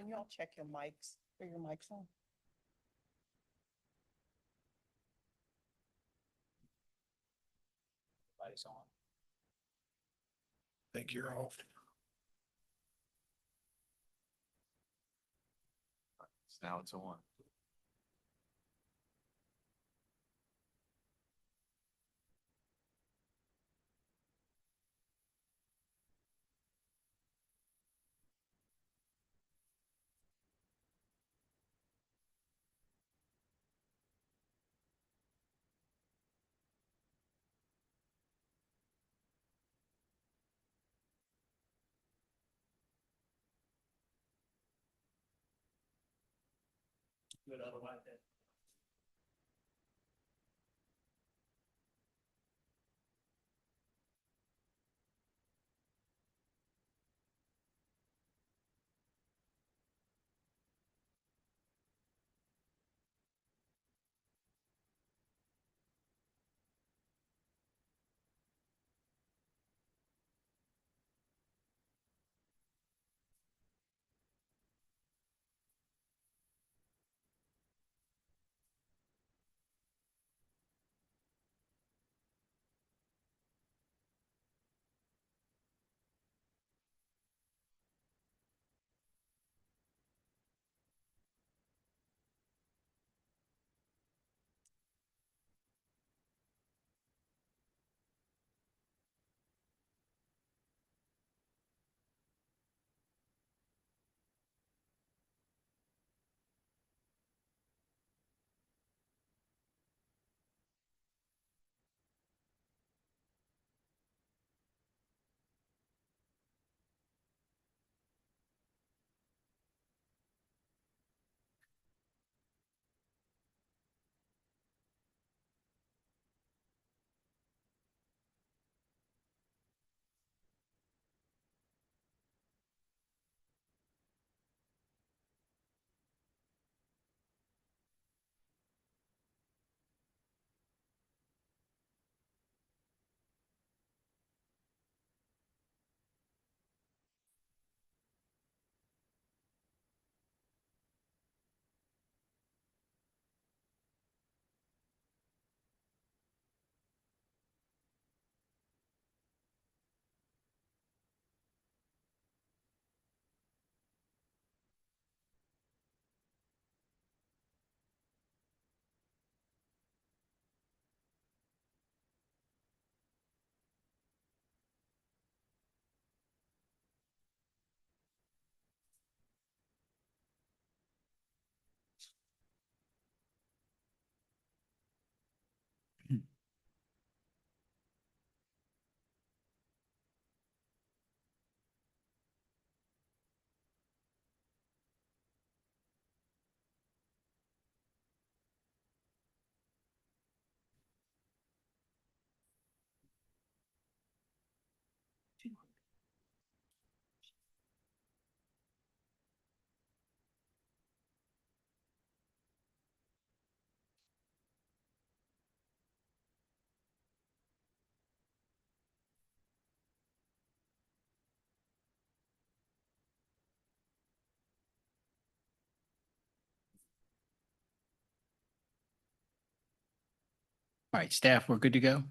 Can y'all check your mics? Are your mics on? Everybody's on. Think you're off. Now it's on. Good otherwise then. All right, staff, we're good to go.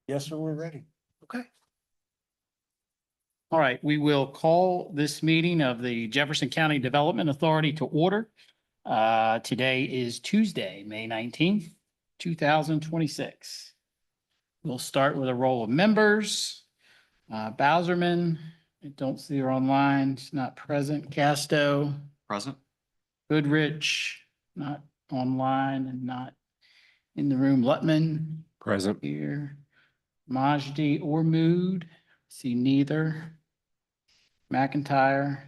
Yes, sir, we're ready. Okay. All right, we will call this meeting of the Jefferson County Development Authority to order. Today is Tuesday, May 19th, 2026. We'll start with a roll of members. Bowserman, I don't see her online. She's not present. Casto, Present? Goodrich, not online and not in the room. Lutman, Present. here. Majdi or Mood, see neither. McIntyre.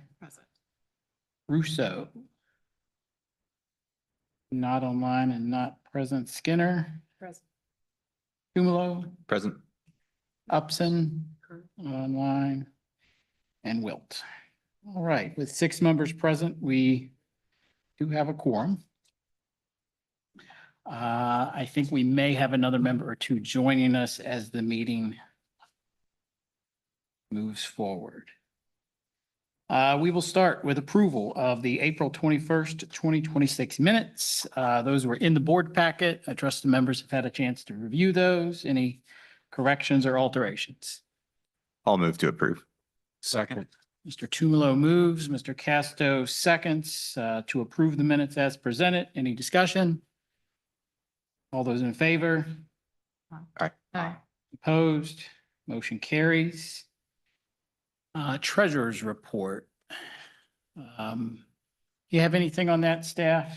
Russo, Not online and not present. Skinner, Present. Tumalo, Present. Upson, online, and Wilt. All right, with 6 members present, we do have a quorum. I think we may have another member or two joining us as the meeting moves forward. We will start with approval of the April 21st, 2026 minutes. Those were in the board packet. I trust the members have had a chance to review those. Any corrections or alterations? I'll move to approve. Second. Mr. Tumalo moves, Mr. Casto seconds to approve the minutes as presented. Any discussion? All those in favor? Aye. Opposed? Motion carries. Treasurer's report. You have anything on that, staff?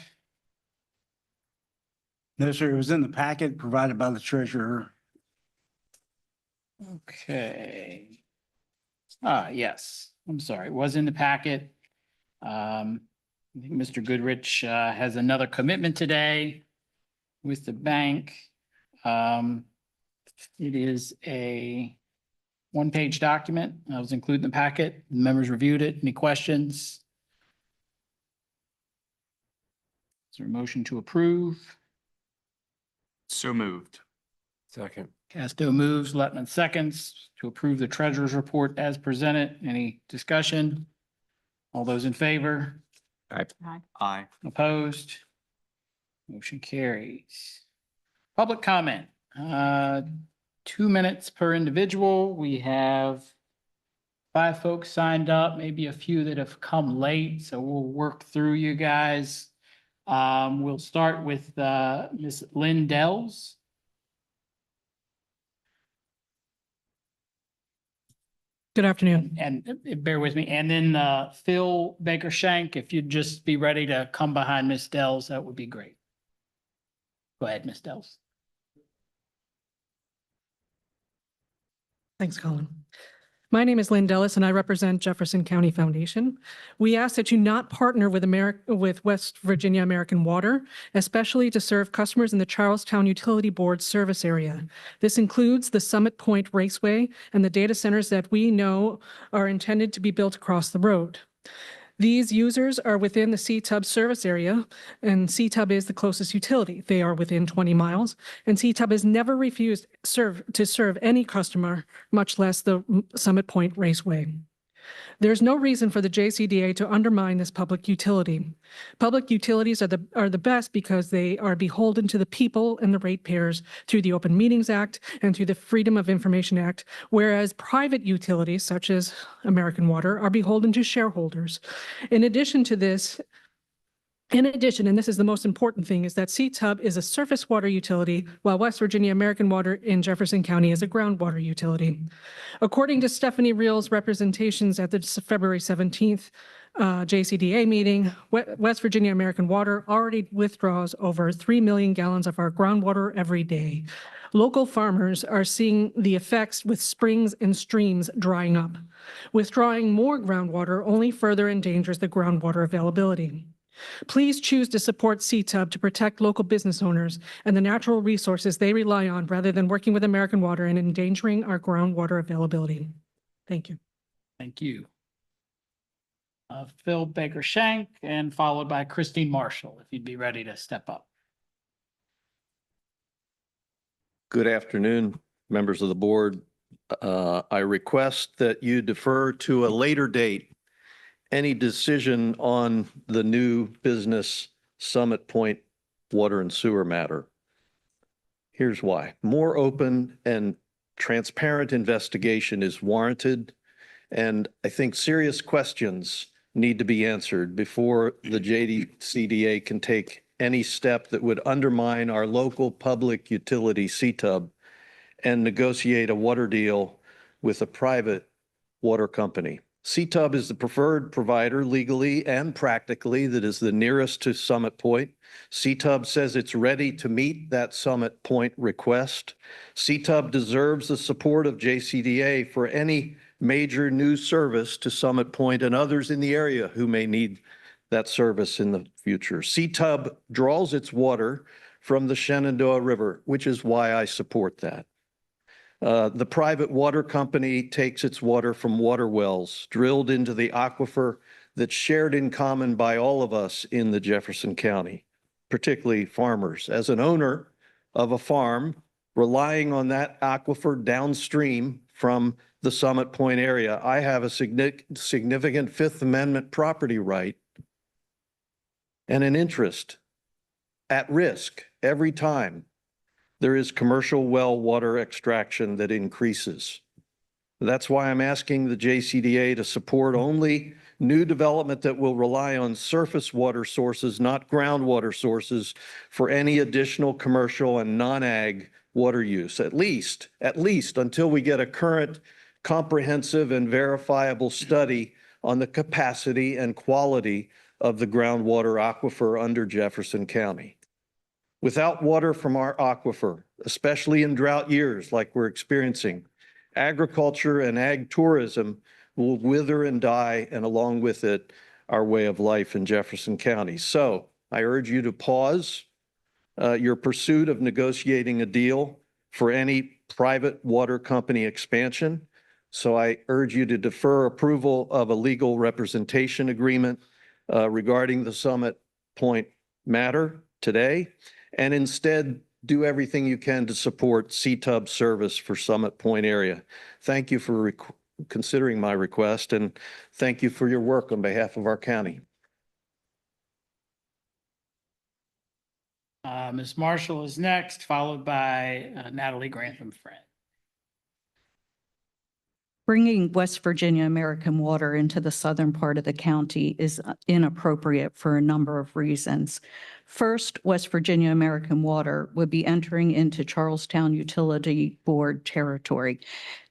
No, sir. It was in the packet provided by the treasurer. Okay. Yes, I'm sorry, it was in the packet. I think Mr. Goodrich has another commitment today with the bank. It is a one-page document. I was included in the packet. Members reviewed it. Any questions? Is there a motion to approve? So moved. Second. Casto moves, Letman seconds to approve the treasurer's report as presented. Any discussion? All those in favor? Aye. Opposed? Motion carries. Public comment. 2 minutes per individual. We have 5 folks signed up, maybe a few that have come late, so we'll work through you guys. We'll start with Ms. Lynn Dells. Good afternoon. And bear with me. And then Phil Baker Shank, if you'd just be ready to come behind Ms. Dells, that would be great. Go ahead, Ms. Dells. Thanks, Colin. My name is Lynn Dellis, and I represent Jefferson County Foundation. We ask that you not partner with West Virginia American Water, especially to serve customers in the Charlestown Utility Board service area. This includes the Summit Point Raceway and the data centers that we know are intended to be built across the road. These users are within the CTUB service area, and CTUB is the closest utility. They are within 20 miles, and CTUB has never refused to serve any customer, much less the Summit Point Raceway. There's no reason for the JCDA to undermine this public utility. Public utilities are the best because they are beholden to the people and the ratepayers through the Open Meetings Act and through the Freedom of Information Act, whereas private utilities such as American Water are beholden to shareholders. In addition, and this is the most important thing, is that CTUB is a surface water utility, while West Virginia American Water in Jefferson County is a groundwater utility. According to Stephanie Reel's representations at the February 17th JCDA meeting, West Virginia American Water already withdraws over 3 million gallons of our groundwater every day. Local farmers are seeing the effects with springs and streams drying up. Withdrawing more groundwater only further endangers the groundwater availability. Please choose to support CTUB to protect local business owners and the natural resources they rely on rather than working with American Water and endangering our groundwater availability. Thank you. Thank you. Phil Baker Shank, and followed by Christine Marshall, if you'd be ready to step up. Good afternoon, members of the board. I request that you defer to a later date any decision on the new business Summit Point water and sewer matter. Here's why. More open and transparent investigation is warranted, and I think serious questions need to be answered before the JCDA can take any step that would undermine our local public utility CTUB and negotiate a water deal with a private water company. CTUB is the preferred provider legally and practically that is the nearest to Summit Point. CTUB says it's ready to meet that Summit Point request. CTUB deserves the support of JCDA for any major new service to Summit Point and others in the area who may need that service in the future. CTUB draws its water from the Shenandoah River, which is why I support that. The private water company takes its water from water wells drilled into the aquifer that's shared in common by all of us in the Jefferson County, particularly farmers. As an owner of a farm, relying on that aquifer downstream from the Summit Point area, I have a significant Fifth Amendment property right and an interest at risk every time there is commercial well water extraction that increases. That's why I'm asking the JCDA to support only new development that will rely on surface water sources, not groundwater sources, for any additional commercial and non-ag water use, at least until we get a current comprehensive and verifiable study on the capacity and quality of the groundwater aquifer under Jefferson County. Without water from our aquifer, especially in drought years like we're experiencing, agriculture and ag tourism will wither and die, and along with it, our way of life in Jefferson County. So I urge you to pause your pursuit of negotiating a deal for any private water company expansion. So I urge you to defer approval of a legal representation agreement regarding the Summit Point matter today, and instead do everything you can to support CTUB service for Summit Point area. Thank you for considering my request, and thank you for your work on behalf of our county. Ms. Marshall is next, followed by Natalie Grantham-Friend. Bringing West Virginia American Water into the southern part of the county is inappropriate for a number of reasons. First, West Virginia American Water would be entering into Charlestown Utility Board territory.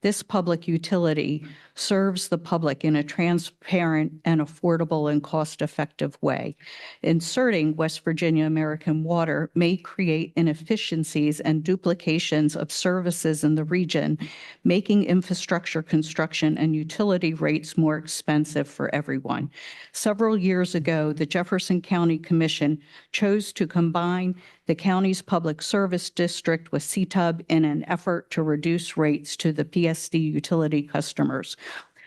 This public utility serves the public in a transparent and affordable and cost-effective way. Inserting West Virginia American Water may create inefficiencies and duplications of services in the region, making infrastructure construction and utility rates more expensive for everyone. Several years ago, the Jefferson County Commission chose to combine the county's public service district with CTUB in an effort to reduce rates to the PSD utility customers.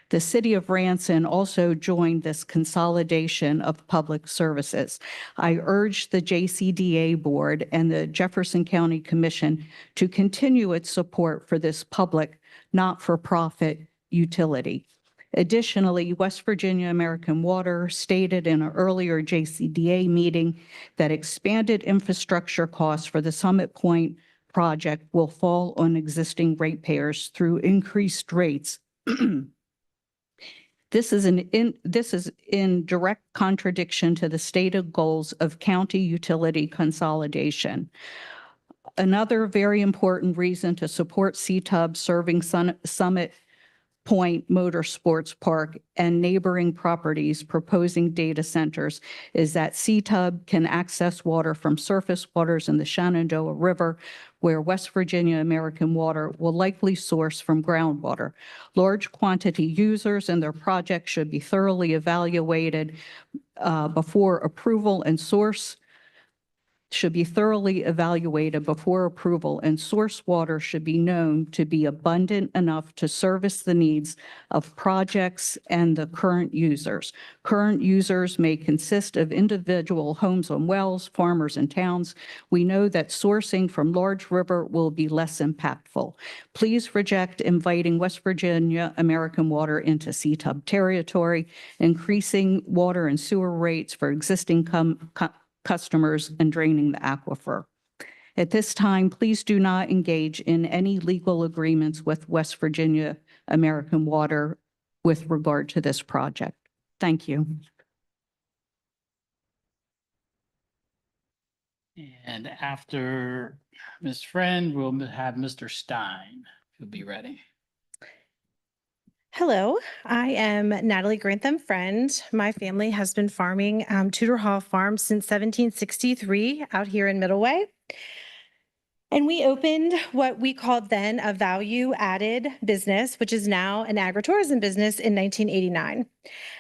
The city of Ranson also joined this consolidation of public services. I urge the JCDA board and the Jefferson County Commission to continue its support for this public, not-for-profit utility. Additionally, West Virginia American Water stated in an earlier JCDA meeting that expanded infrastructure costs for the Summit Point project will fall on existing ratepayers through increased rates. This is in direct contradiction to the stated goals of county utility consolidation. Another very important reason to support CTUB serving Summit Point Motorsports Park and neighboring properties proposing data centers is that CTUB can access water from surface waters in the Shenandoah River, where West Virginia American Water will likely source from groundwater. Large quantity users and their project should be thoroughly evaluated before approval, and source water should be known to be abundant enough to service the needs of projects and the current users. Current users may consist of individual homes on wells, farmers, and towns. We know that sourcing from large river will be less impactful. Please reject inviting West Virginia American Water into CTUB territory, increasing water and sewer rates for existing customers, and draining the aquifer. At this time, please do not engage in any legal agreements with West Virginia American Water with regard to this project. Thank you. And after Ms. Friend, we'll have Mr. Stein, who'll be ready. Hello, I am Natalie Grantham-Friend. My family has been farming Tudor Hall Farm since 1763 out here in Middle Way. And we opened what we called then a value-added business, which is now an agritourism business in 1989.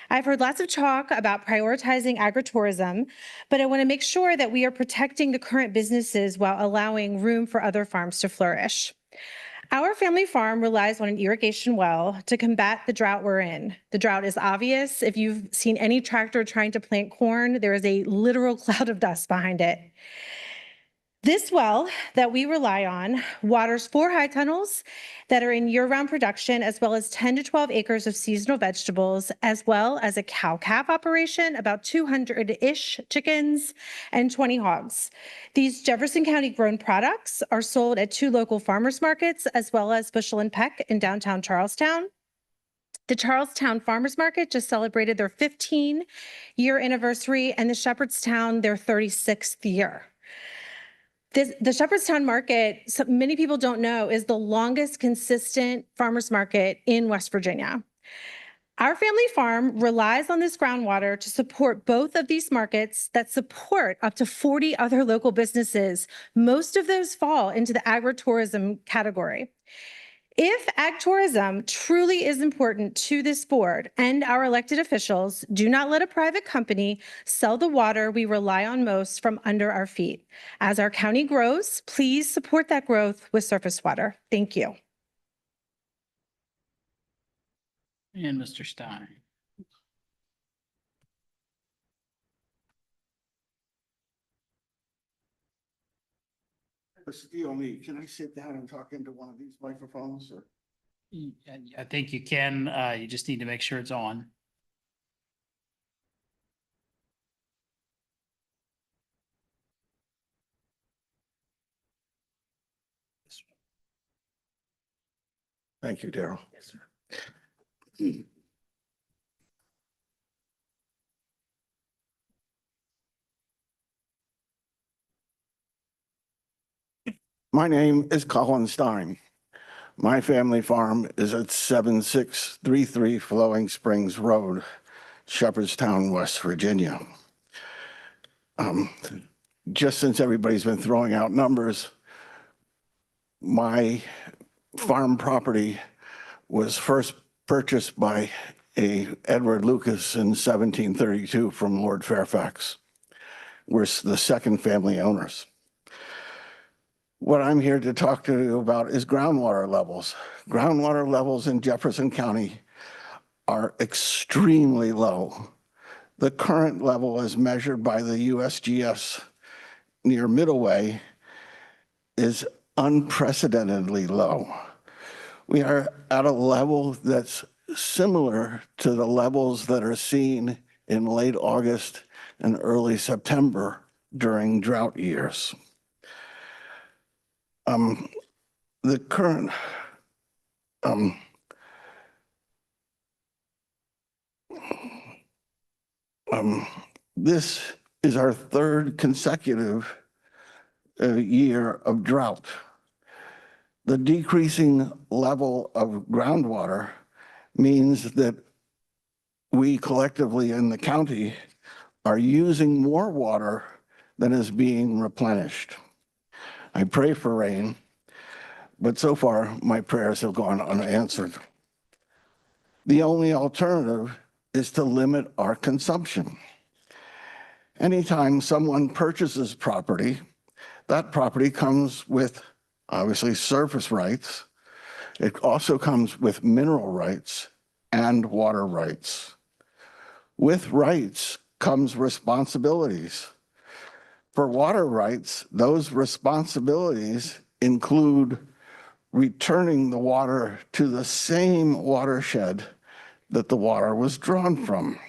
I've heard lots of talk about prioritizing agritourism, but I want to make sure that we are protecting the current businesses while allowing room for other farms to flourish. Our family farm relies on an irrigation well to combat the drought we're in. The drought is obvious. If you've seen any tractor trying to plant corn, there is a literal cloud of dust behind it. This well that we rely on waters 4 high tunnels that are in year-round production, as well as 10 to 12 acres of seasonal vegetables, as well as a cow-calf operation, about 200-ish chickens and 20 hogs. These Jefferson County grown products are sold at 2 local farmers markets, as well as Bushel and Peck in downtown Charlestown. The Charlestown Farmers Market just celebrated their 15-year anniversary, and the Shepherdstown their 36th year. The Shepherdstown Market, many people don't know, is the longest consistent farmers market in West Virginia. Our family farm relies on this groundwater to support both of these markets that support up to 40 other local businesses. Most of those fall into the agritourism category. If ag tourism truly is important to this board and our elected officials, do not let a private company sell the water we rely on most from under our feet. As our county grows, please support that growth with surface water. Thank you. And Mr. Stein. Excuse me, can I sit down and talk into one of these microphones or? I think you can, you just need to make sure it's on. Thank you, Daryl. Yes, sir. My name is Colin Stein. My family farm is at 7633 Flowing Springs Road, Shepherdstown, West Virginia. Just since everybody's been throwing out numbers, my farm property was first purchased by Edward Lucas in 1732 from Lord Fairfax. We're the second family owners. What I'm here to talk to you about is groundwater levels. Groundwater levels in Jefferson County are extremely low. The current level as measured by the USGS near Middleway is unprecedentedly low. We are at a level that's similar to the levels that are seen in late August and early September during drought years. The current this is our third consecutive year of drought. The decreasing level of groundwater means that we collectively in the county are using more water than is being replenished. I pray for rain, but so far my prayers have gone unanswered. The only alternative is to limit our consumption. Anytime someone purchases property, that property comes with obviously surface rights. It also comes with mineral rights and water rights. With rights comes responsibilities. For water rights, those responsibilities include returning the water to the same watershed that the water was drawn from.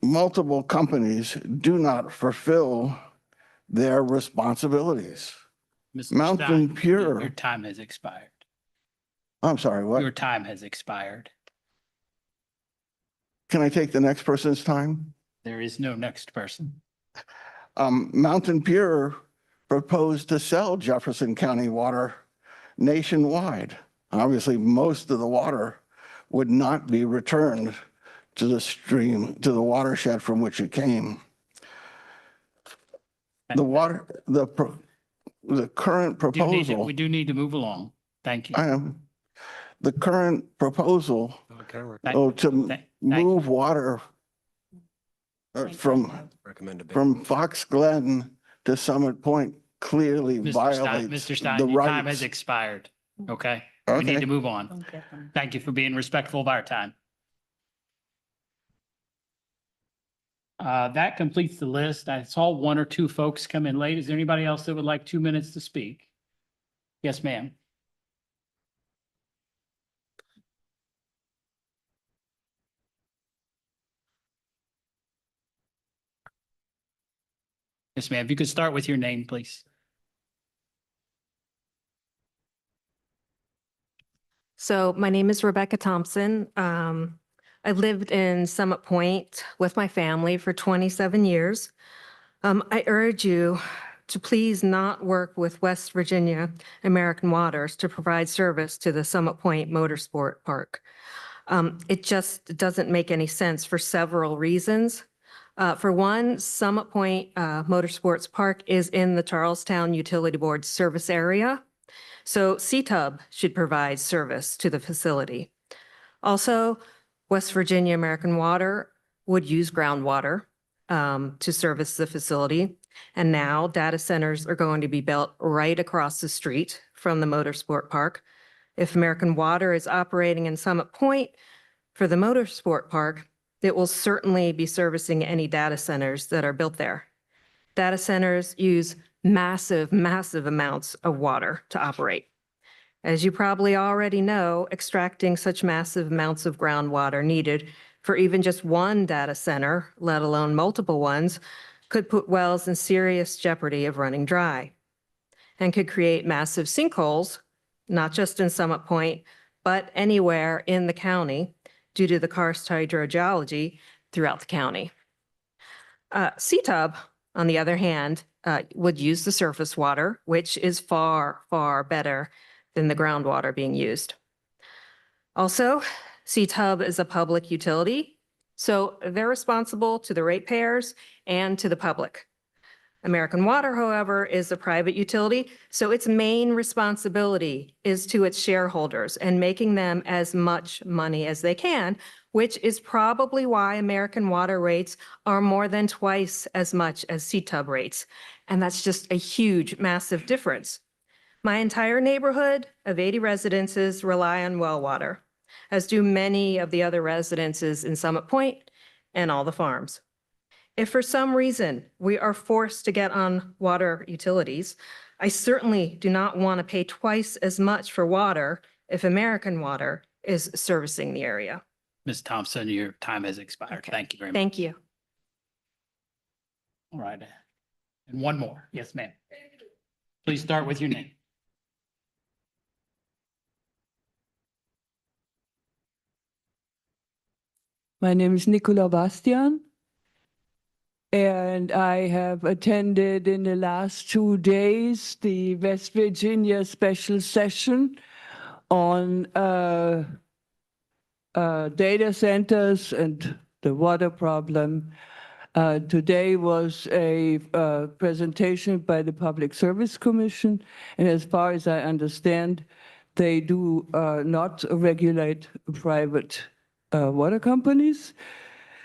Multiple companies do not fulfill their responsibilities. Mr. Mountain Stein, Pure. Your time has expired. I'm sorry, what? Your time has expired. Can I take the next person's time? There is no next person. Mountain Pure proposed to sell Jefferson County water nationwide. Obviously, most of the water would not be returned to the stream, to the watershed from which it came. the water, the current We proposal, do need to move along. Thank you. the current proposal to Thank- move water from Fox Glen to Summit Point clearly Mr. Stein, violates Mr. Stein, the your time has rights. expired. Okay? We need Okay. to move on. Thank you for being respectful of our time. That completes the list. I saw one or two folks come in late. Is there anybody else that would like 2 minutes to speak? Yes, ma'am. Yes, ma'am. If you could start with your name, please. So my name is Rebecca Thompson. I've lived in Summit Point with my family for 27 years. I urge you to please not work with West Virginia American Waters to provide service to the Summit Point Motorsport Park. It just doesn't make any sense for several reasons. For one, Summit Point Motorsports Park is in the Charlestown Utility Board service area. So CTUB should provide service to the facility. Also, West Virginia American Water would use groundwater to service the facility. And now data centers are going to be built right across the street from the motorsport park. If American Water is operating in Summit Point for the motorsport park, it will certainly be servicing any data centers that are built there. Data centers use massive, massive amounts of water to operate. As you probably already know, extracting such massive amounts of groundwater needed for even just one data center, let alone multiple ones, could put wells in serious jeopardy of running dry and could create massive sinkholes, not just in Summit Point, but anywhere in the county due to the karst hydrogeology throughout the county. CTUB, on the other hand, would use the surface water, which is far, far better than the groundwater being used. Also, CTUB is a public utility, so they're responsible to the ratepayers and to the public. American Water, however, is a private utility, so its main responsibility is to its shareholders and making them as much money as they can, which is probably why American Water rates are more than twice as much as CTUB rates. And that's just a huge, massive difference. My entire neighborhood of 80 residences rely on well water, as do many of the other residences in Summit Point and all the farms. If for some reason we are forced to get on water utilities, I certainly do not want to pay twice as much for water if American Water is servicing the area. Ms. Thompson, your time has expired. Okay. Thank you very much. Thank you. All right. And one more. Yes, ma'am. Please start with your name. My name is Nicola Bastian, and I have attended in the last 2 days the West Virginia special session on data centers and the water problem. Today was a presentation by the Public Service Commission, and as far as I understand, they do not regulate private water companies.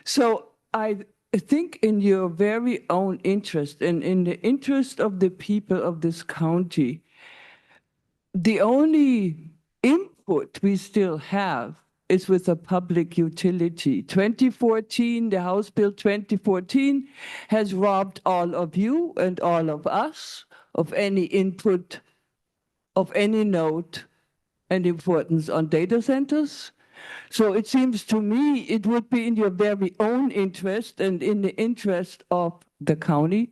So I think in your very own interest and in the interest of the people of this county, the only input we still have is with a public utility. 2014, the House Bill 2014 has robbed all of you and all of us of any input of any note and importance on data centers. So it seems to me it would be in your very own interest and in the interest of the county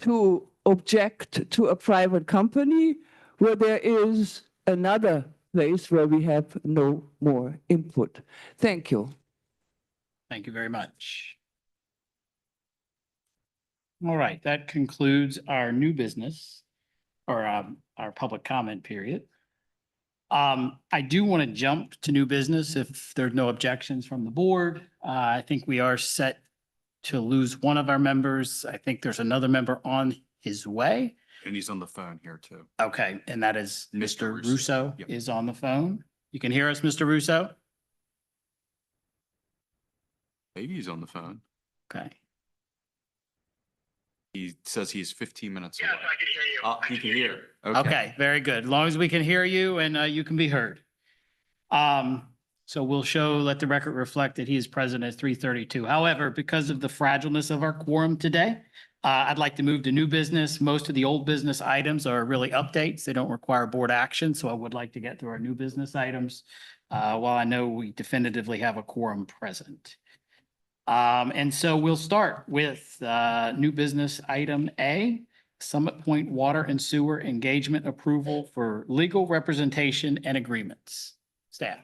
to object to a private company where there is another place where we have no more input. Thank you. Thank you very much. All right, that concludes our new business or our public comment period. I do want to jump to new business if there's no objections from the board. I think we are set to lose one of our members. I think there's another member on his way. And he's on the phone here too. Okay, and that is Mr. Mr. Russo. Russo Yep. is on the phone. You can hear us, Mr. Russo? Maybe he's on the phone. Okay. He says he's 15 minutes away. Yes, I can hear you. He can hear. Okay, very good. As long as we can hear you and you can be heard. So we'll let the record reflect that he is present at 3:32. However, because of the fragileness of our quorum today, I'd like to move to new business. Most of the old business items are really updates. They don't require board action, so I would like to get through our new business items while I know we definitively have a quorum present. And so we'll start with new business item A, Summit Point Water and Sewer Engagement Approval for Legal Representation and Agreements. Staff.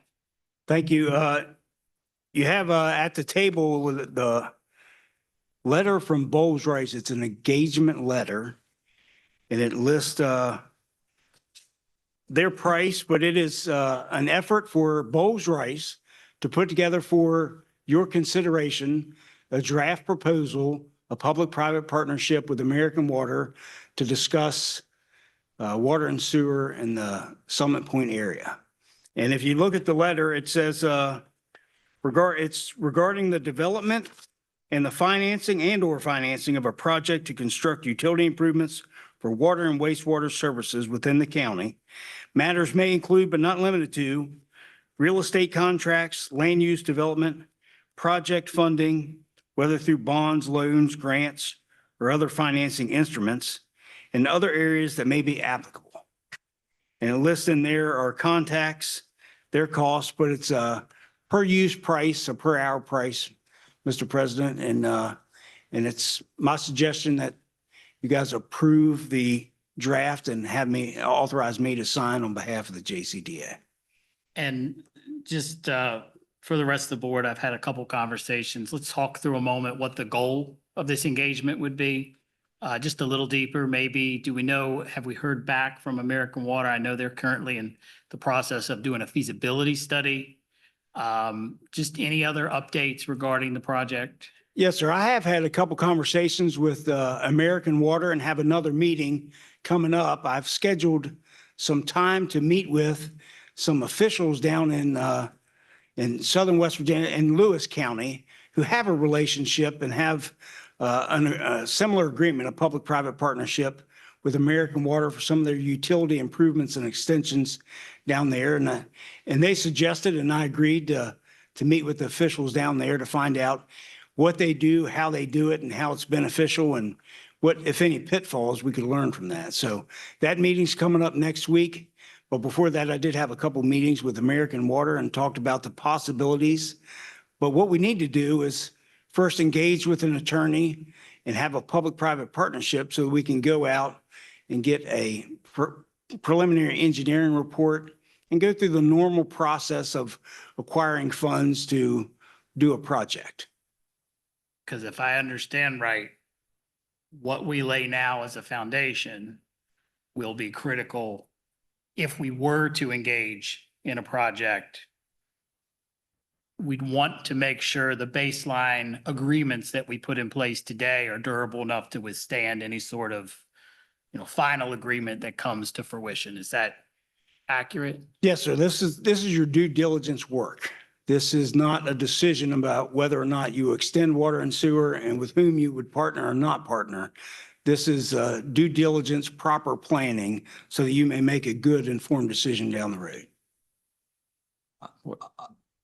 Thank you. You have at the table with the letter from Bowles Rice. It's an engagement letter. And it lists their price, but it is an effort for Bowles Rice to put together for your consideration a draft proposal, a public-private partnership with American Water to discuss water and sewer in the Summit Point area. And if you look at the letter, it says it's regarding the development and the financing and/or financing of a project to construct utility improvements for water and wastewater services within the county. Matters may include, but not limited to, real estate contracts, land use development, project funding, whether through bonds, loans, grants, or other financing instruments, and other areas that may be applicable. And it lists in there our contacts, their costs, but it's a per use price, a per hour price, Mr. President. And it's my suggestion that you guys approve the draft and authorize me to sign on behalf of the Jcda. And just for the rest of the board, I've had a couple conversations. Let's talk through a moment what the goal of this engagement would be. Just a little deeper, maybe, have we heard back from American Water? I know they're currently in the process of doing a feasibility study. Just any other updates regarding the project? Yes, sir. I have had a couple conversations with American Water and have another meeting coming up. I've scheduled some time to meet with some officials down in southern West Virginia and Lewis County who have a relationship and have a similar agreement, a public-private partnership with American Water for some of their utility improvements and extensions down there. And they suggested, and I agreed to meet with the officials down there to find out what they do, how they do it, and how it's beneficial, and what, if any, pitfalls we could learn from that. So that meeting's coming up next week. But before that, I did have a couple meetings with American Water and talked about the possibilities. But what we need to do is first engage with an attorney and have a public-private partnership so we can go out and get a preliminary engineering report and go through the normal process of acquiring funds to do a project. Because if I understand right, what we lay now as a foundation will be critical if we were to engage in a project. We'd want to make sure the baseline agreements that we put in place today are durable enough to withstand any sort of, final agreement that comes to fruition. Is that accurate? Yes, sir. This is your due diligence work. This is not a decision about whether or not you extend water and sewer and with whom you would partner or not partner. This is due diligence, proper planning, so that you may make a good informed decision down the road.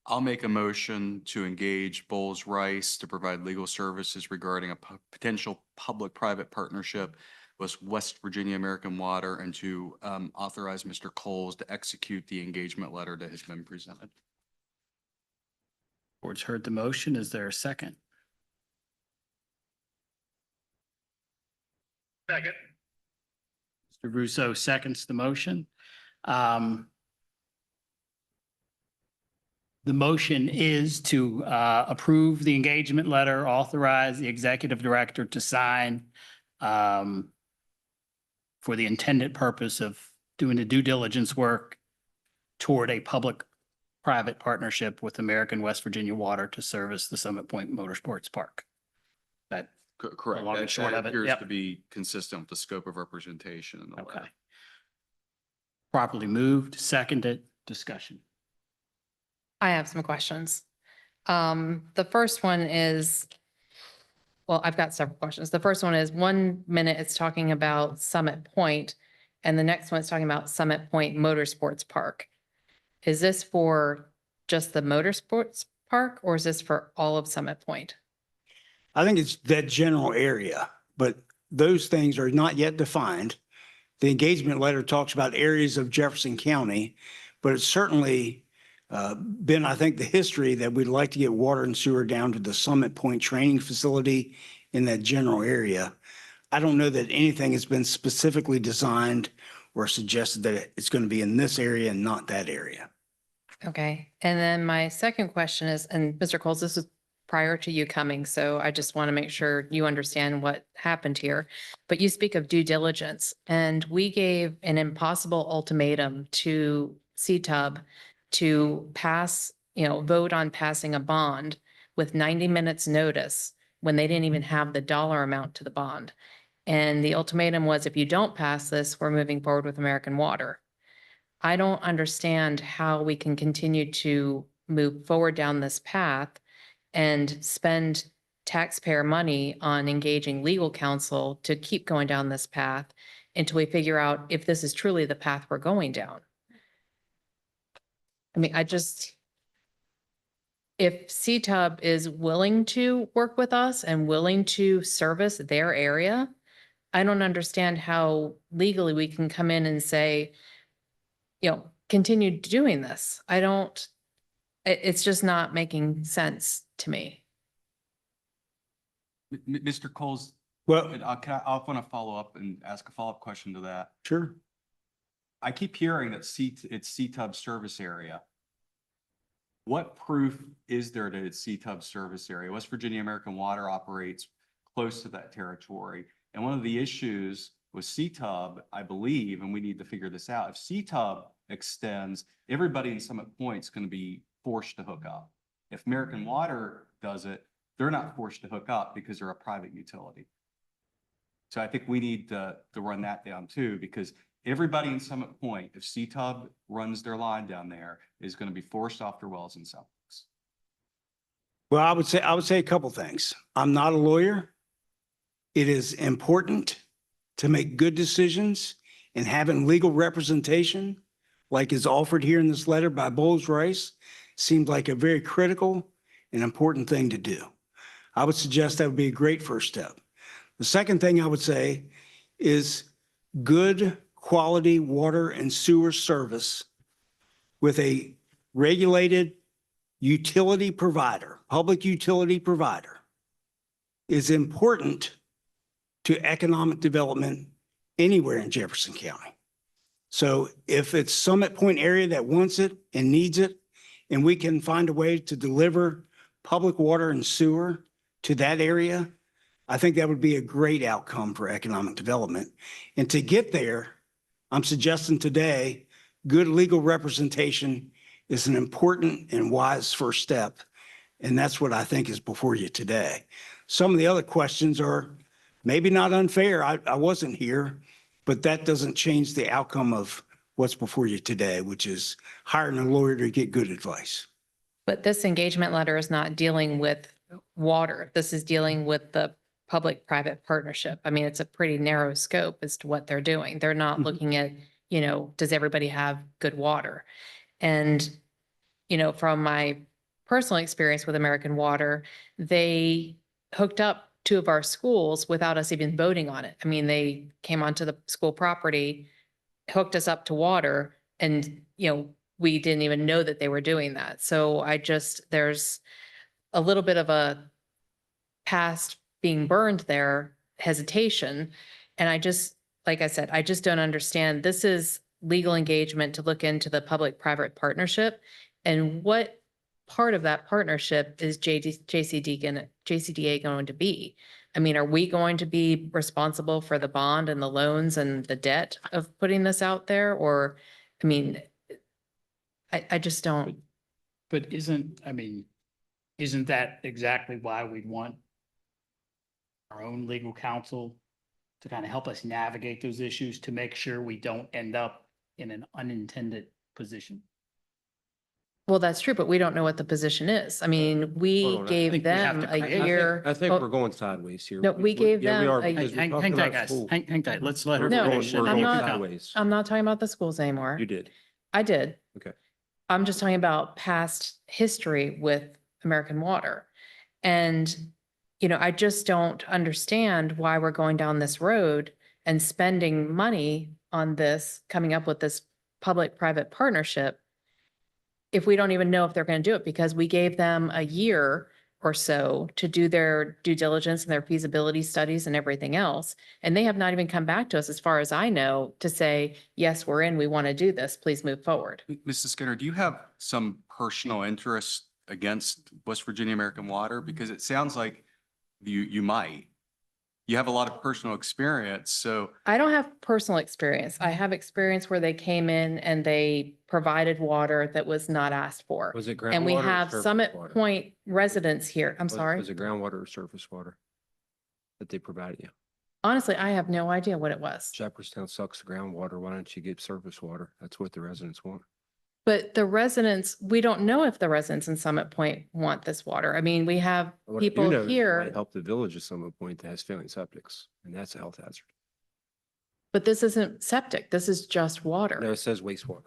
I'll make a motion to engage Bowles Rice to provide legal services regarding a potential public-private partnership with West Virginia American Water and to authorize Mr. Coles to execute the engagement letter that has been presented. Board's heard the motion. Is there a second? Second. Mr. Russo seconds the motion. The motion is to approve the engagement letter, authorize the executive director to sign for the intended purpose of doing the due diligence work toward a public-private partnership with American West Virginia Water to service the Summit Point Motorsports Park. Correct. long and That short of it, appears yep. to be consistent with the scope of representation in the Okay. letter. Properly moved, seconded, discussion. I have some questions. The first one is, well, I've got several questions. The first one is 1 minute it's talking about Summit Point, and the next one it's talking about Summit Point Motorsports Park. Is this for just the motorsports park, or is this for all of Summit Point? I think it's that general area, but those things are not yet defined. The engagement letter talks about areas of Jefferson County, but it's certainly been, I think, the history that we'd like to get water and sewer down to the Summit Point training facility in that general area. I don't know that anything has been specifically designed or suggested that it's going to be in this area and not that area. Okay, and then my second question is, and Mr. Coles, this is prior to you coming, so I just want to make sure you understand what happened here. But you speak of due diligence, and we gave an impossible ultimatum to CTUB to pass, vote on passing a bond with 90 minutes notice when they didn't even have the dollar amount to the bond. And the ultimatum was, if you don't pass this, we're moving forward with American Water. I don't understand how we can continue to move forward down this path and spend taxpayer money on engaging legal counsel to keep going down this path until we figure out if this is truly the path we're going down. I mean, if CTUB is willing to work with us and willing to service their area, I don't understand how legally we can come in and say, continue doing this. It's just not making sense to me. Mr. Coles, Well, I want to follow up and ask a follow-up question to that. sure. I keep hearing that it's CTUB service area. What proof is there that it's CTUB service area? West Virginia American Water operates close to that territory. And one of the issues with CTUB, I believe, and we need to figure this out, if CTUB extends, everybody in Summit Point is going to be forced to hook up. If American Water does it, they're not forced to hook up because they're a private utility. So I think we need to run that down too, because everybody in Summit Point, if CTUB runs their line down there, is going to be forced off their wells in South. Well, I would say a couple things. I'm not a lawyer. It is important to make good decisions, and having legal representation like is offered here in this letter by Bowles Rice seemed like a very critical and important thing to do. I would suggest that would be a great first step. The second thing I would say is good quality water and sewer service with a regulated utility provider, public utility provider, is important to economic development anywhere in Jefferson County. So if it's Summit Point area that wants it and needs it, and we can find a way to deliver public water and sewer to that area, I think that would be a great outcome for economic development. And to get there, I'm suggesting today, good legal representation is an important and wise first step. And that's what I think is before you today. Some of the other questions are maybe not unfair. I wasn't here, but that doesn't change the outcome of what's before you today, which is hiring a lawyer to get good advice. But this engagement letter is not dealing with water. This is dealing with the public-private partnership. I mean, it's a pretty narrow scope as to what they're doing. They're not looking at, does everybody have good water? And, from my personal experience with American Water, they hooked up 2 of our schools without us even voting on it. I mean, they came onto the school property, hooked us up to water, and, we didn't even know that they were doing that. So there's a little bit of a past being burned there, hesitation. And like I said, I just don't understand. This is legal engagement to look into the public-private partnership. And what part of that partnership is JCDA going to be? I mean, are we going to be responsible for the bond and the loans and the debt of putting this out there? Or, I mean, I just don't. But isn't that exactly why we'd want our own legal counsel to kind of help us navigate those issues to make sure we don't end up in an unintended position? Well, that's true, but we don't know what the position is. I mean, Hold we on, I gave think we have them to a create- year. I think Oh, we're going sideways here. No, we gave Yeah, we them are, a- because we're Hang talking tight, about guys. school. Hang tight. Let's let her No, finish. We're and I'm then going you can not- come. sideways. I'm not talking about the schools anymore. You did. I did. Okay. I'm just talking about past history with American Water. And, I just don't understand why we're going down this road and spending money on this, coming up with this public-private partnership if we don't even know if they're going to do it, because we gave them a year or so to do their due diligence and their feasibility studies and everything else. And they have not even come back to us, as far as I know, to say, yes, we're in, we want to do this, please move forward. Mrs. Skinner, do you have some personal interest against West Virginia American Water? Because it sounds like you might. You have a lot of personal experience, so I don't have personal experience. I have experience where they came in and they provided water that was not asked for. Was it groundwater? And we or have surface Summit water? Point residents here. I'm sorry. Was it groundwater or surface water that they provided you? Honestly, I have no idea what it was. Shepherdstown sucks the groundwater. Why don't you get surface water? That's what the residents want. But the residents, we don't know if the residents in Summit Point want this water. I mean, we have What I do people know is it here, might help the village at some point that has failing septics, and that's a health hazard. but this isn't septic. This is just No, water. it says wastewater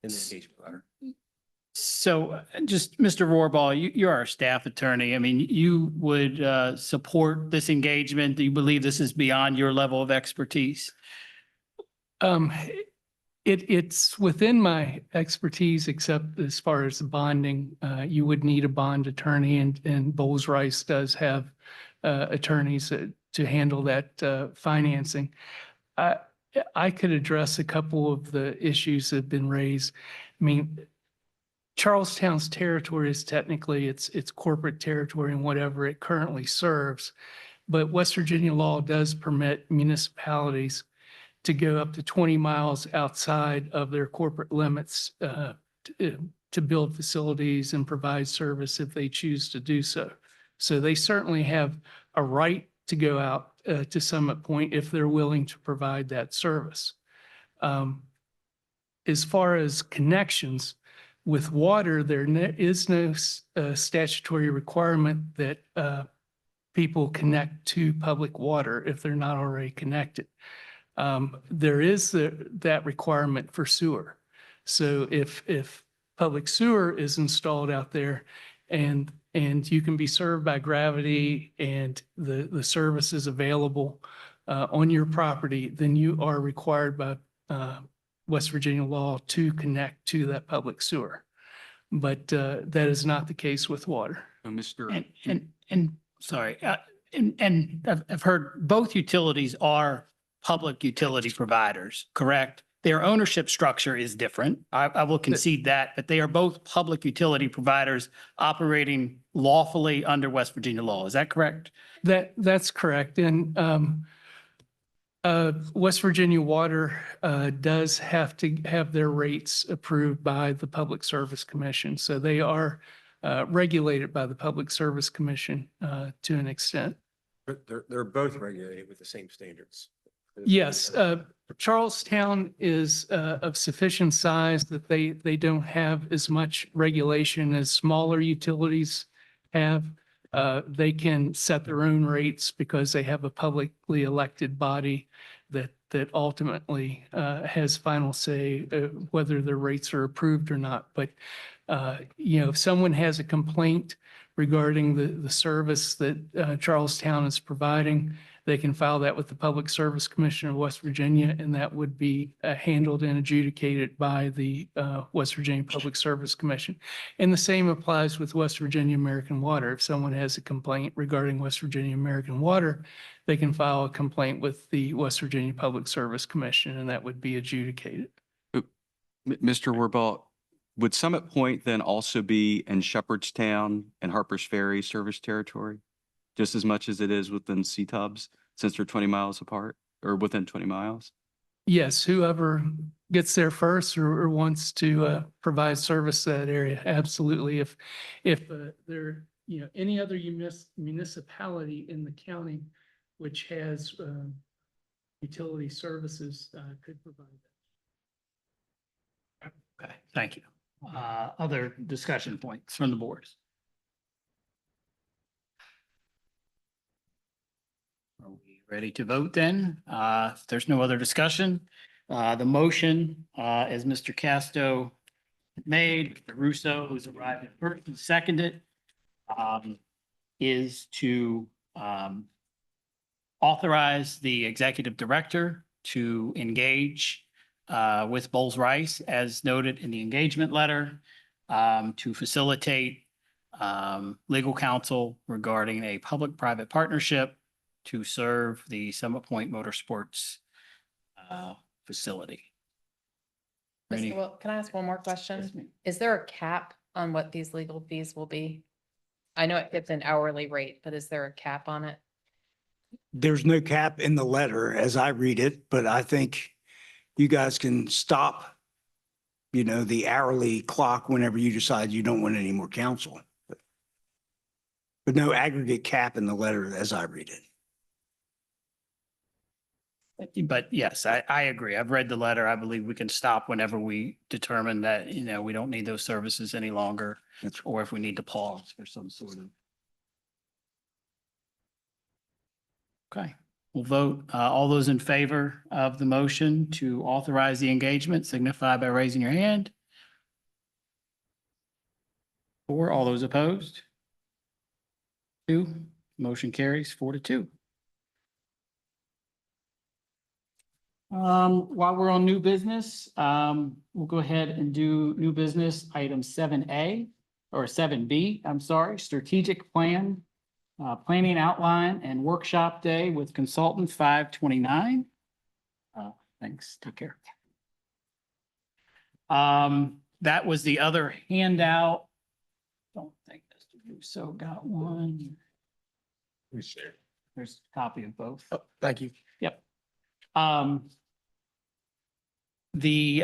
in the engagement letter. So just, Mr. Rohrball, you're our staff attorney. I mean, you would support this engagement? Do you believe this is beyond your level of expertise? It's within my expertise, except as far as the bonding, you would need a bond attorney and Bowles Rice does have attorneys to handle that financing. I could address a couple of the issues that have been raised. I mean, Charlestown's territory is technically it's corporate territory and whatever it currently serves. But West Virginia law does permit municipalities to go up to 20 miles outside of their corporate limits to build facilities and provide service if they choose to do so. So they certainly have a right to go out to Summit Point if they're willing to provide that service. As far as connections with water, there is no statutory requirement that people connect to public water if they're not already connected. There is that requirement for sewer. So if public sewer is installed out there and you can be served by gravity and the service is available on your property, then you are required by West Virginia law to connect to that public sewer. But that is not the case with water. Mr. And sorry, and I've heard both utilities are public utility providers, correct? Their ownership structure is different. I will concede that, but they are both public utility providers operating lawfully under West Virginia law. Is that correct? That's correct. And West Virginia Water does have to have their rates approved by the Public Service Commission. So they are regulated by the Public Service Commission to an extent. But they're both regulated with the same standards. Yes, Charlestown is of sufficient size that they don't have as much regulation as smaller utilities have. They can set their own rates because they have a publicly elected body that ultimately has final say whether their rates are approved or not. But if someone has a complaint regarding the service that Charlestown is providing, they can file that with the Public Service Commission of West Virginia, and that would be handled and adjudicated by the West Virginia Public Service Commission. And the same applies with West Virginia American Water. If someone has a complaint regarding West Virginia American Water, they can file a complaint with the West Virginia Public Service Commission, and that would be adjudicated. Mr. Rohrball, would Summit Point then also be in Shepherdstown and Harpers Ferry service territory? Just as much as it is within C-Tubs, since they're 20 miles apart or within 20 miles? Yes, whoever gets there first or wants to provide service to that area, absolutely. If they're any other municipality in the county which has utility services could provide that. Okay, thank you. Other discussion points from the boards? Are we ready to vote then? If there's no other discussion, the motion, as Mr. Casto made, Mr. Russo, who's arrived at first and seconded, is to authorize the executive director to engage with Bowles Rice, as noted in the engagement letter, to facilitate legal counsel regarding a public-private partnership to serve the Summit Point Motorsports facility. Ready? Mr. Will, can I ask one more question? Yes, ma'am. Is there a cap on what these legal fees will be? I know it's an hourly rate, but is there a cap on it? There's no cap in the letter as I read it, but I think you guys can stop, the hourly clock whenever you decide you don't want any more counsel. But no aggregate cap in the letter as I read it. But yes, I agree. I've read the letter. I believe we can stop whenever we determine that, we don't need those services any longer, or if we need to pause for some sort of. Okay, we'll vote. All those in favor of the motion to authorize the engagement signify by raising your hand. 4, all those opposed? 2, motion carries 4-2. While we're on new business, we'll go ahead and do new business item 7A or 7B, I'm sorry, strategic plan, planning outline and workshop day with consultant 5/29. Thanks, take care. That was the other handout. Don't think Mr. Russo got one. There's a copy of both. Oh, thank you. Yep. The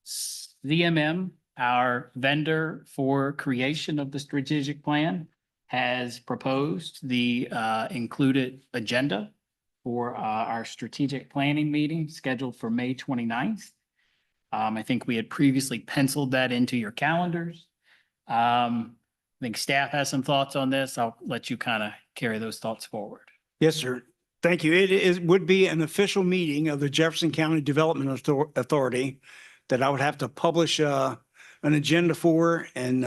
ZMM, our vendor for creation of the strategic plan, has proposed the included agenda for our strategic planning meeting scheduled for May 29th. I think we had previously penciled that into your calendars. I think staff has some thoughts on this. I'll let you kind of carry those thoughts forward. Yes, sir. Thank you. Would be an official meeting of the Jefferson County Development Authority that I would have to publish an agenda for and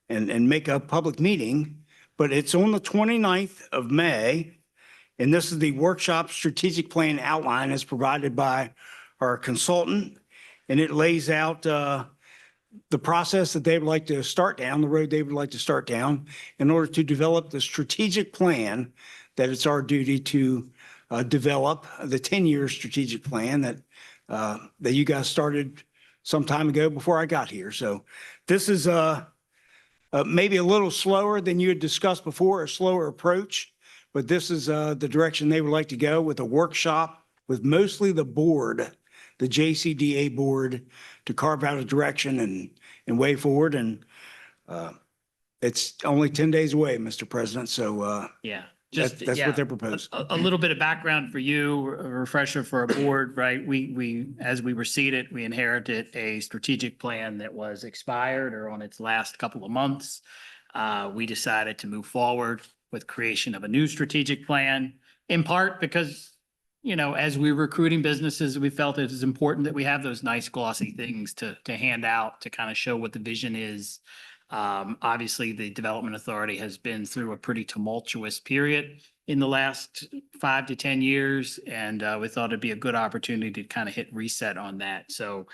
make a public meeting. But it's on the 29th of May. And this is the workshop strategic plan outline as provided by our consultant. And it lays out the process that they would like to start down, the road they would like to start down in order to develop the strategic plan that it's our duty to develop, the 10-year strategic plan that you guys started some time ago before I got here. So this is maybe a little slower than you had discussed before, a slower approach, but this is the direction they would like to go with a workshop with mostly the board, the JCDA board, to carve out a direction and way forward. And it's only 10 days away, Mr. President. So Yeah. that's what they're proposing. A little bit of background for you, a refresher for our board, right? As we were seated, we inherited a strategic plan that was expired or on its last couple of months. We decided to move forward with creation of a new strategic plan, in part because, as we were recruiting businesses, we felt it was important that we have those nice glossy things to hand out to kind of show what the vision is. Obviously, the Development Authority has been through a pretty tumultuous period in the last 5 to 10 years, and we thought it'd be a good opportunity to kind of hit reset on that. So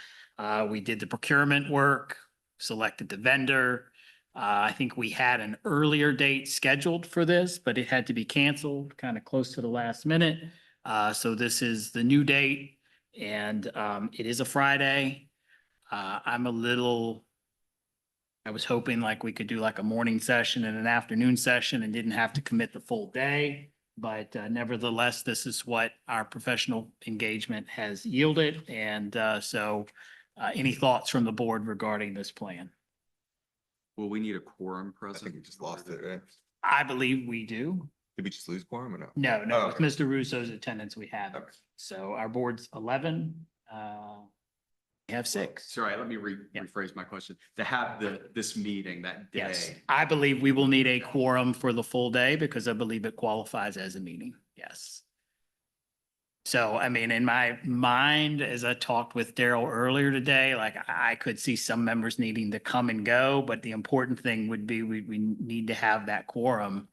we did the procurement work, selected the vendor. I think we had an earlier date scheduled for this, but it had to be canceled kind of close to the last minute. So this is the new date, and it is a Friday. I was hoping like we could do like a morning session and an afternoon session and didn't have to commit the full day. But nevertheless, this is what our professional engagement has yielded. And so any thoughts from the board regarding this plan? Will we need a quorum I present? think we just lost it, right? I believe we do. Did we just lose quorum or no? No, no, Oh, with okay. Mr. Russo's attendance, we have it. Okay. So our board's 11. We have 6. Sorry, let me Yeah. rephrase my question. To have this meeting that Yes, day. I believe we will need a quorum for the full day because I believe it qualifies as a meeting. Yes. So, I mean, in my mind, as I talked with Daryl earlier today, like I could see some members needing to come and go, but the important thing would be we need to have that quorum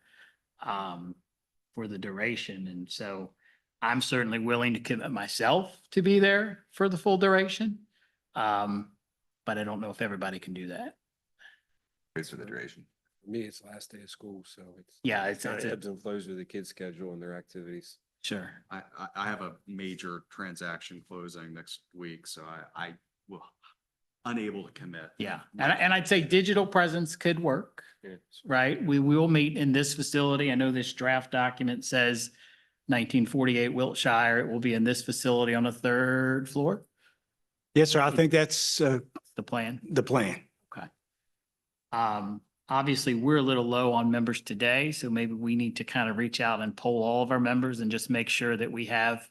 for the duration. And so I'm certainly willing to commit myself to be there for the full duration. But I don't know if everybody can do that. It's for the duration. For me, it's the last day of school, so it's. Yeah, it's Kind of a- ebbs and flows with the kids' schedule and their activities. Sure. I have a major transaction closing next week, so I will unable to commit. Yeah, and I'd say digital presence could work, Yeah. right? We will meet in this facility. I know this draft document says 1948 Wiltshire. It will be in this facility on the 3rd floor. Yes, sir. I think that's The plan. the plan. Okay. Obviously, we're a little low on members today, so maybe we need to kind of reach out and poll all of our members and just make sure that we have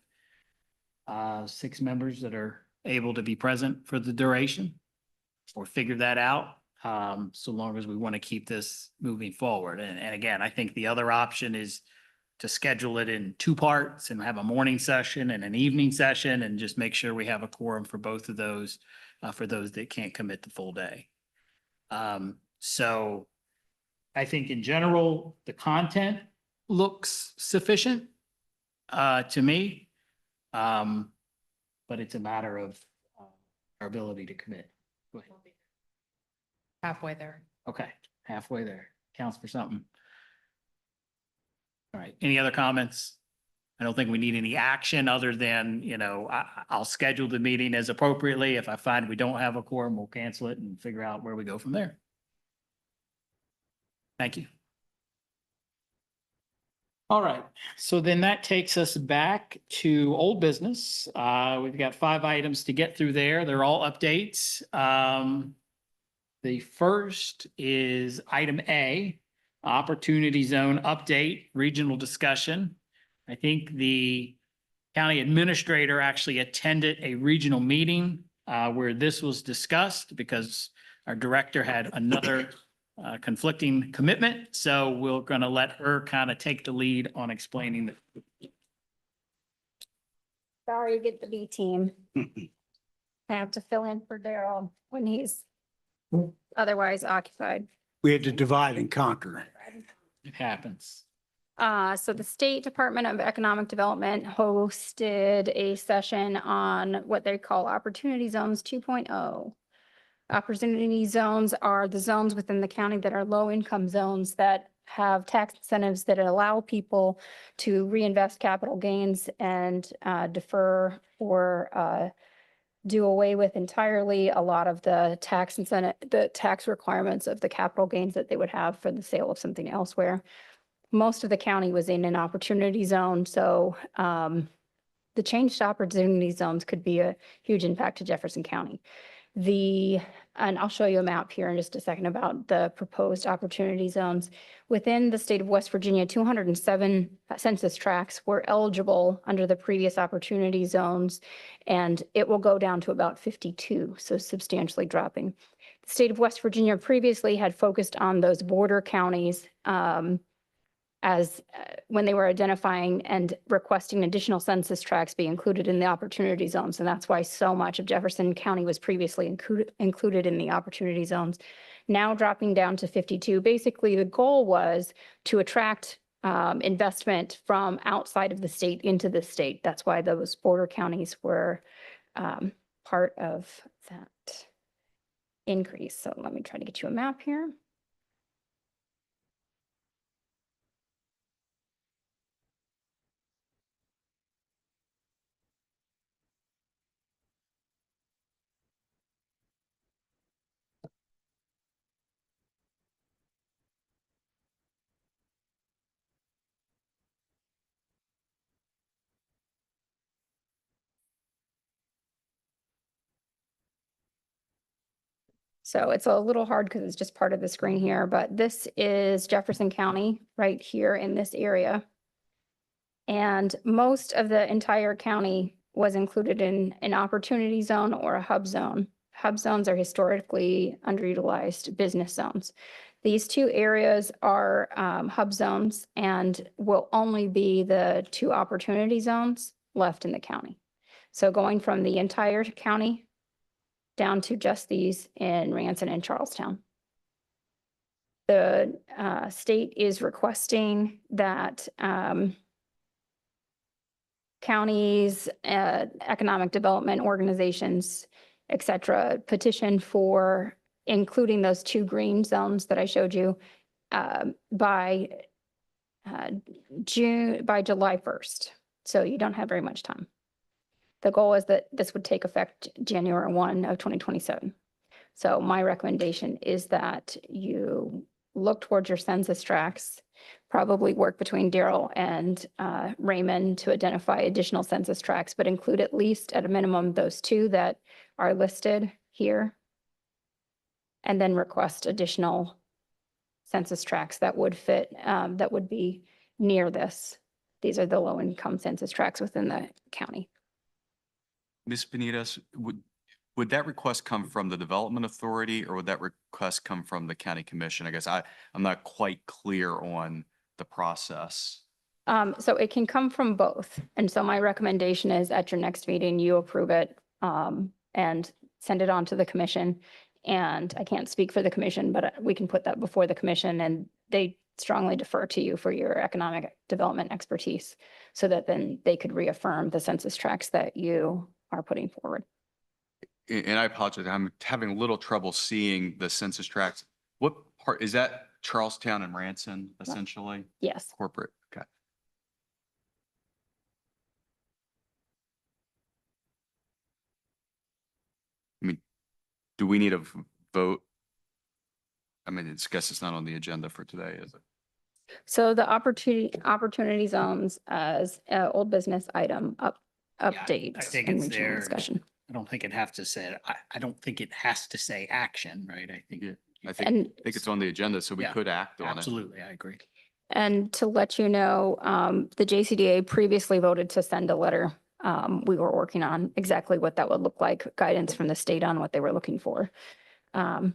6 members that are able to be present for the duration or figure that out. So long as we want to keep this moving forward. And again, I think the other option is to schedule it in 2 parts and have a morning session and an evening session and just make sure we have a quorum for both of those, for those that can't commit the full day. So I think in general, the content looks sufficient to me. But it's a matter of our ability to commit. Go ahead. Halfway there. Okay, halfway there. Counts for something. All right, any other comments? I don't think we need any action other than, I'll schedule the meeting as appropriately. If I find we don't have a quorum, we'll cancel it and figure out where we go from there. Thank you. All right, so then that takes us back to old business. We've got 5 items to get through there. They're all updates. The first is item A, Opportunity Zone Update, Regional Discussion. I think the county administrator actually attended a regional meeting where this was discussed because our director had another conflicting commitment. So we're going to let her kind of take the lead on explaining the. Sorry, get the B team. I have to fill in for Daryl when he's otherwise occupied. We had to divide and conquer. It happens. So the State Department of Economic Development hosted a session on what they call Opportunity Zones 2.0. Opportunity zones are the zones within the county that are low-income zones that have tax incentives that allow people to reinvest capital gains and defer or do away with entirely a lot of the tax incentive, the tax requirements of the capital gains that they would have for the sale of something elsewhere. Most of the county was in an opportunity zone, so the change to opportunity zones could be a huge impact to Jefferson County. And I'll show you a map here in just a second about the proposed opportunity zones. Within the state of West Virginia, 207 census tracts were eligible under the previous opportunity zones, and it will go down to about 52, so substantially dropping. The state of West Virginia previously had focused on those border counties as when they were identifying and requesting additional census tracts be included in the opportunity zones. And that's why so much of Jefferson County was previously included in the opportunity zones. Now dropping down to 52, basically the goal was to attract investment from outside of the state into the state. That's why those border counties were part of that increase. So let me try to get you a map here. So it's a little hard because it's just part of the screen here, but this is Jefferson County right here in this area. And most of the entire county was included in an opportunity zone or a hub zone. Hub zones are historically underutilized business zones. These two areas are hub zones and will only be the two opportunity zones left in the county. So going from the entire county down to just these in Ranson and Charlestown. The state is requesting that counties, economic development organizations, et cetera, petition for including those two green zones that I showed you by July 1st. So you don't have very much time. The goal is that this would take effect January 1 of 2027. So my recommendation is that you look towards your census tracts, probably work between Daryl and Raymond to identify additional census tracts, but include at least at a minimum those two that are listed here. And then request additional census tracts that would fit, that would be near this. These are the low-income census tracts within the county. Ms. Benitez, would that request come from the Development Authority or would that request come from the County Commission? I guess I'm not quite clear on the process. So it can come from both. And so my recommendation is at your next meeting, you approve it and send it on to the commission. And I can't speak for the commission, but we can put that before the commission and they strongly defer to you for your economic development expertise so that then they could reaffirm the census tracts that you are putting forward. And I apologize, I'm having a little trouble seeing the census tracts. What part, is that Charlestown and Ranson essentially? Yes. Corporate, okay. I mean, do we need a vote? I mean, I guess it's not on the agenda for today, is it? So the opportunity zones as old business item update I think and it's regional there. discussion. I don't think it has to say, I don't think it has to say action, right? I think. Yeah. I And- think it's on the agenda, so we Yeah, could act on it. Absolutely, I agree. And to let you know, the JCDA previously voted to send a letter. We were working on exactly what that would look like, guidance from the state on what they were looking for. But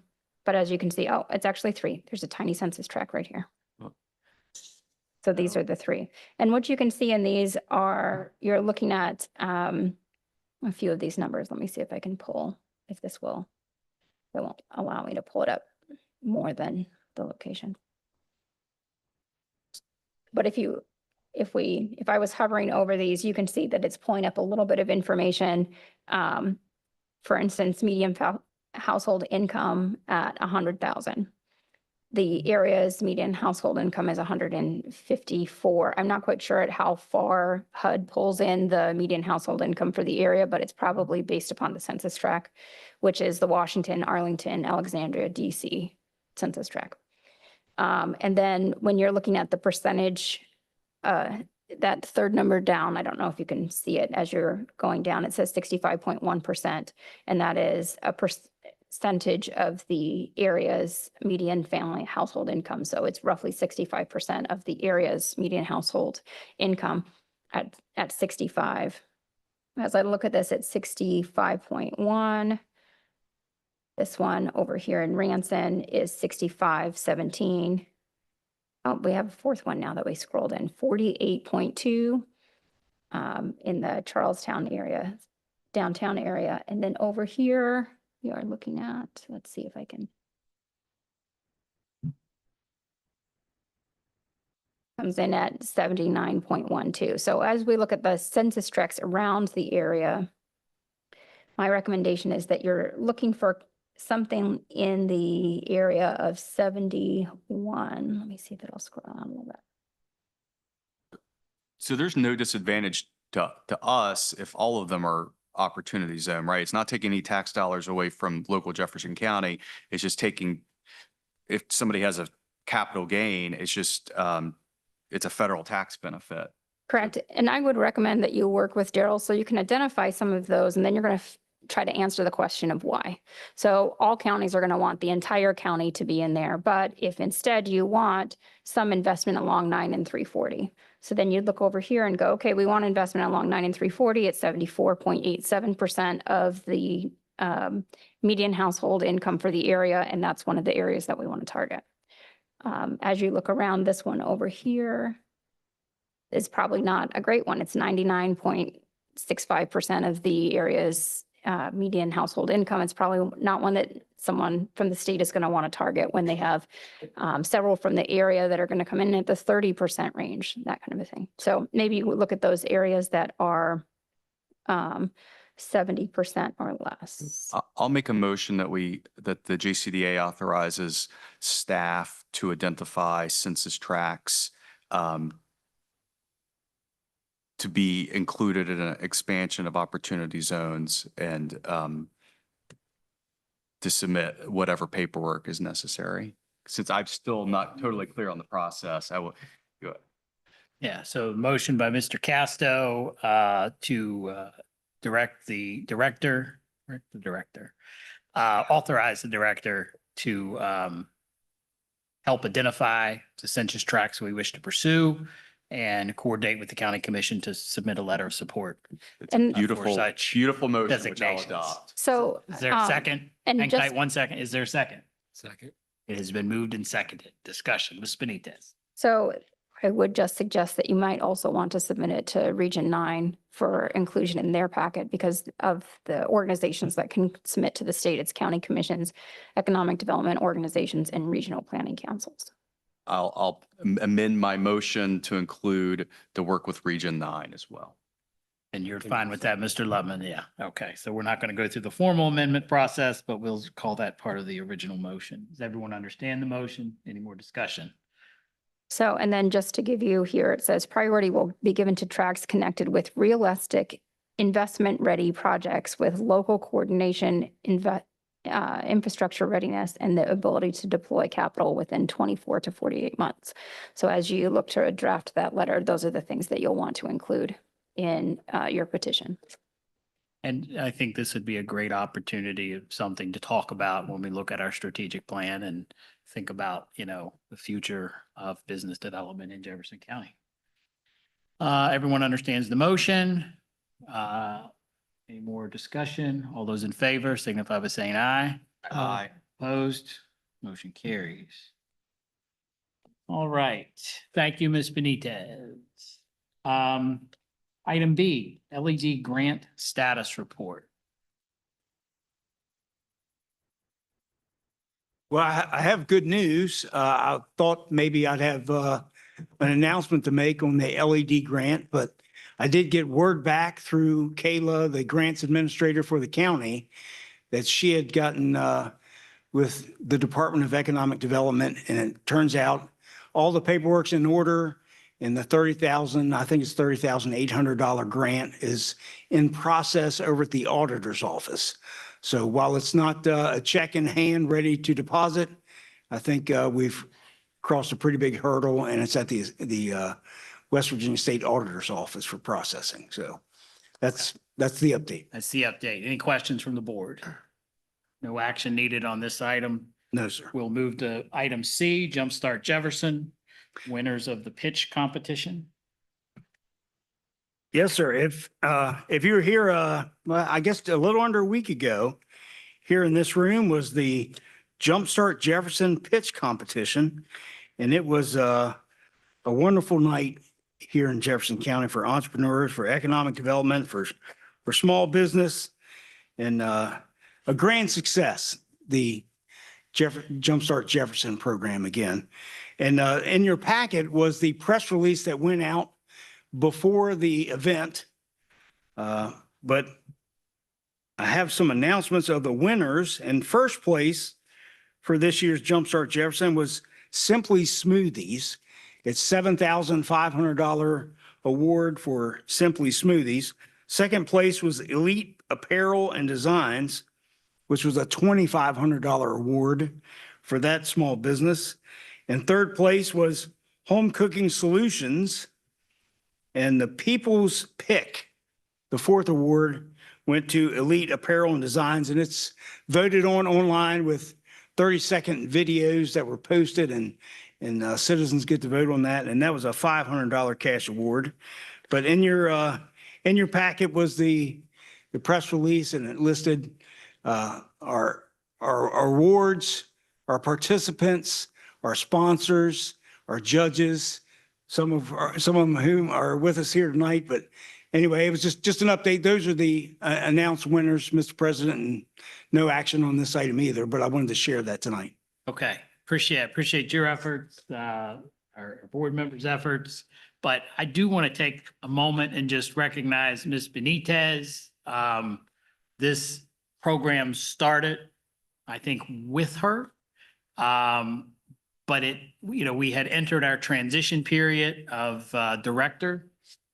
as you can see, oh, it's actually 3. There's a tiny census tract right here. Oh. So these are the 3. And what you can see in these are, you're looking at a few of these numbers. Let me see if I can pull, if this will, it won't allow me to pull it up more than the location. But if I was hovering over these, you can see that it's pulling up a little bit of information. For instance, median household income at 100,000. The area's median household income is 154. I'm not quite sure at how far HUD pulls in the median household income for the area, but it's probably based upon the census tract, which is the Washington, Arlington, Alexandria, DC census tract. And then when you're looking at the percentage, that third number down, I don't know if you can see it as you're going down, it says 65.1%. And that is a percentage of the area's median family household income. So it's roughly 65% of the area's median household income at 65. As I look at this, it's 65.1. This one over here in Ranson is 65.17. Oh, we have a fourth one now that we scrolled in, 48.2 in the Charlestown area, downtown area. And then over here, we are looking at, let's see if I can. Comes in at 79.12. So as we look at the census tracts around the area, my recommendation is that you're looking for something in the area of 71. Let me see if it'll scroll down a little bit. So there's no disadvantage to us if all of them are opportunity zone, right? It's not taking any tax dollars away from local Jefferson County. It's just taking, if somebody has a capital gain, it's just, it's a federal tax benefit. Correct. And I would recommend that you work with Daryl so you can identify some of those, and then you're going to try to answer the question of why. So all counties are going to want the entire county to be in there. But if instead you want some investment along 9 and 340, so then you'd look over here and go, okay, we want investment along 9 and 340 at 74.87% of the median household income for the area. And that's one of the areas that we want to target. As you look around, this one over here is probably not a great one. It's 99.65% of the area's median household income. It's probably not one that someone from the state is going to want to target when they have several from the area that are going to come in at the 30% range, that kind of a thing. So maybe you look at those areas that are 70% or less. I'll make a motion that that the JCDA authorizes staff to identify census tracts to be included in an expansion of opportunity zones and to submit whatever paperwork is necessary. Since I'm still not totally clear on the process, I will go ahead. Yeah, so motion by Mr. Casto to authorize the director to help identify the census tracts we wish to pursue and coordinate with the county commission to submit a letter of support. It's a And- beautiful, For such beautiful motion, which I'll designations. adopt. So. Is there a second? And Hang just, tight 1 second. Is there a second? Second. It has been moved and seconded. Discussion. Ms. Benitez. so I would just suggest that you might also want to submit it to Region 9 for inclusion in their packet because of the organizations that can submit to the state. It's county commissions, economic development organizations, and regional planning councils. I'll amend my motion to include the work with Region 9 as well. And you're fine with that, Mr. Lubman? Yeah. Okay. So we're not going to go through the formal amendment process, but we'll call that part of the original motion. Does everyone understand the motion? Any more discussion? So, and then just to give you here, it says priority will be given to tracks connected with realistic investment-ready projects with local coordination, infrastructure readiness, and the ability to deploy capital within 24 to 48 months. So as you look to draft that letter, those are the things that you'll want to include in your petition. And I think this would be a great opportunity of something to talk about when we look at our strategic plan and think about, the future of business development in Jefferson County. Everyone understands the motion. Any more discussion? All those in favor signify by saying aye. Aye. Opposed? Motion carries. All right. Thank you, Ms. Benitez. Item B, LED grant status report. Well, I have good news. I thought maybe I'd have an announcement to make on the LED grant, but I did get word back through Kayla, the grants administrator for the county, that she had gotten with the Department of Economic Development, and it turns out all the paperwork's in order, and the $30,800 grant is in process over at the auditor's office. So while it's not a check in hand ready to deposit, I think we've crossed a pretty big hurdle, and it's at the West Virginia State Auditor's Office for processing. So that's the update. That's the update. Any questions from the board? No action needed on this item. No, sir. We'll move to item C, Jumpstart Jefferson, winners of the pitch competition. Yes, sir. If you were here, well, I guess a little under a week ago, here in this room was the Jumpstart Jefferson pitch competition. And it was a wonderful night here in Jefferson County for entrepreneurs, for economic development, for small business, and a grand success, the Jumpstart Jefferson program again. And in your packet was the press release that went out before the event. But I have some announcements of the winners. And first place for this year's Jumpstart Jefferson was Simply Smoothies. It's $7,500 award for Simply Smoothies. Second place was Elite Apparel and Designs, which was a $2,500 award for that small business. And third place was Home Cooking Solutions. And the People's Pick, the fourth award, went to Elite Apparel and Designs, and it's voted on online with 30-second videos that were posted, and citizens get to vote on that. And that was a $500 cash award. But in your packet was the press release, and it listed our awards, our participants, our sponsors, our judges, some of them whom are with us here tonight. But anyway, it was just an update. Those are the announced winners, Mr. President, and no action on this item either, but I wanted to share that tonight. Okay, appreciate your efforts, our board members' efforts. But I do want to take a moment and just recognize Ms. Benitez. This program started, I think, with her. But we had entered our transition period of director,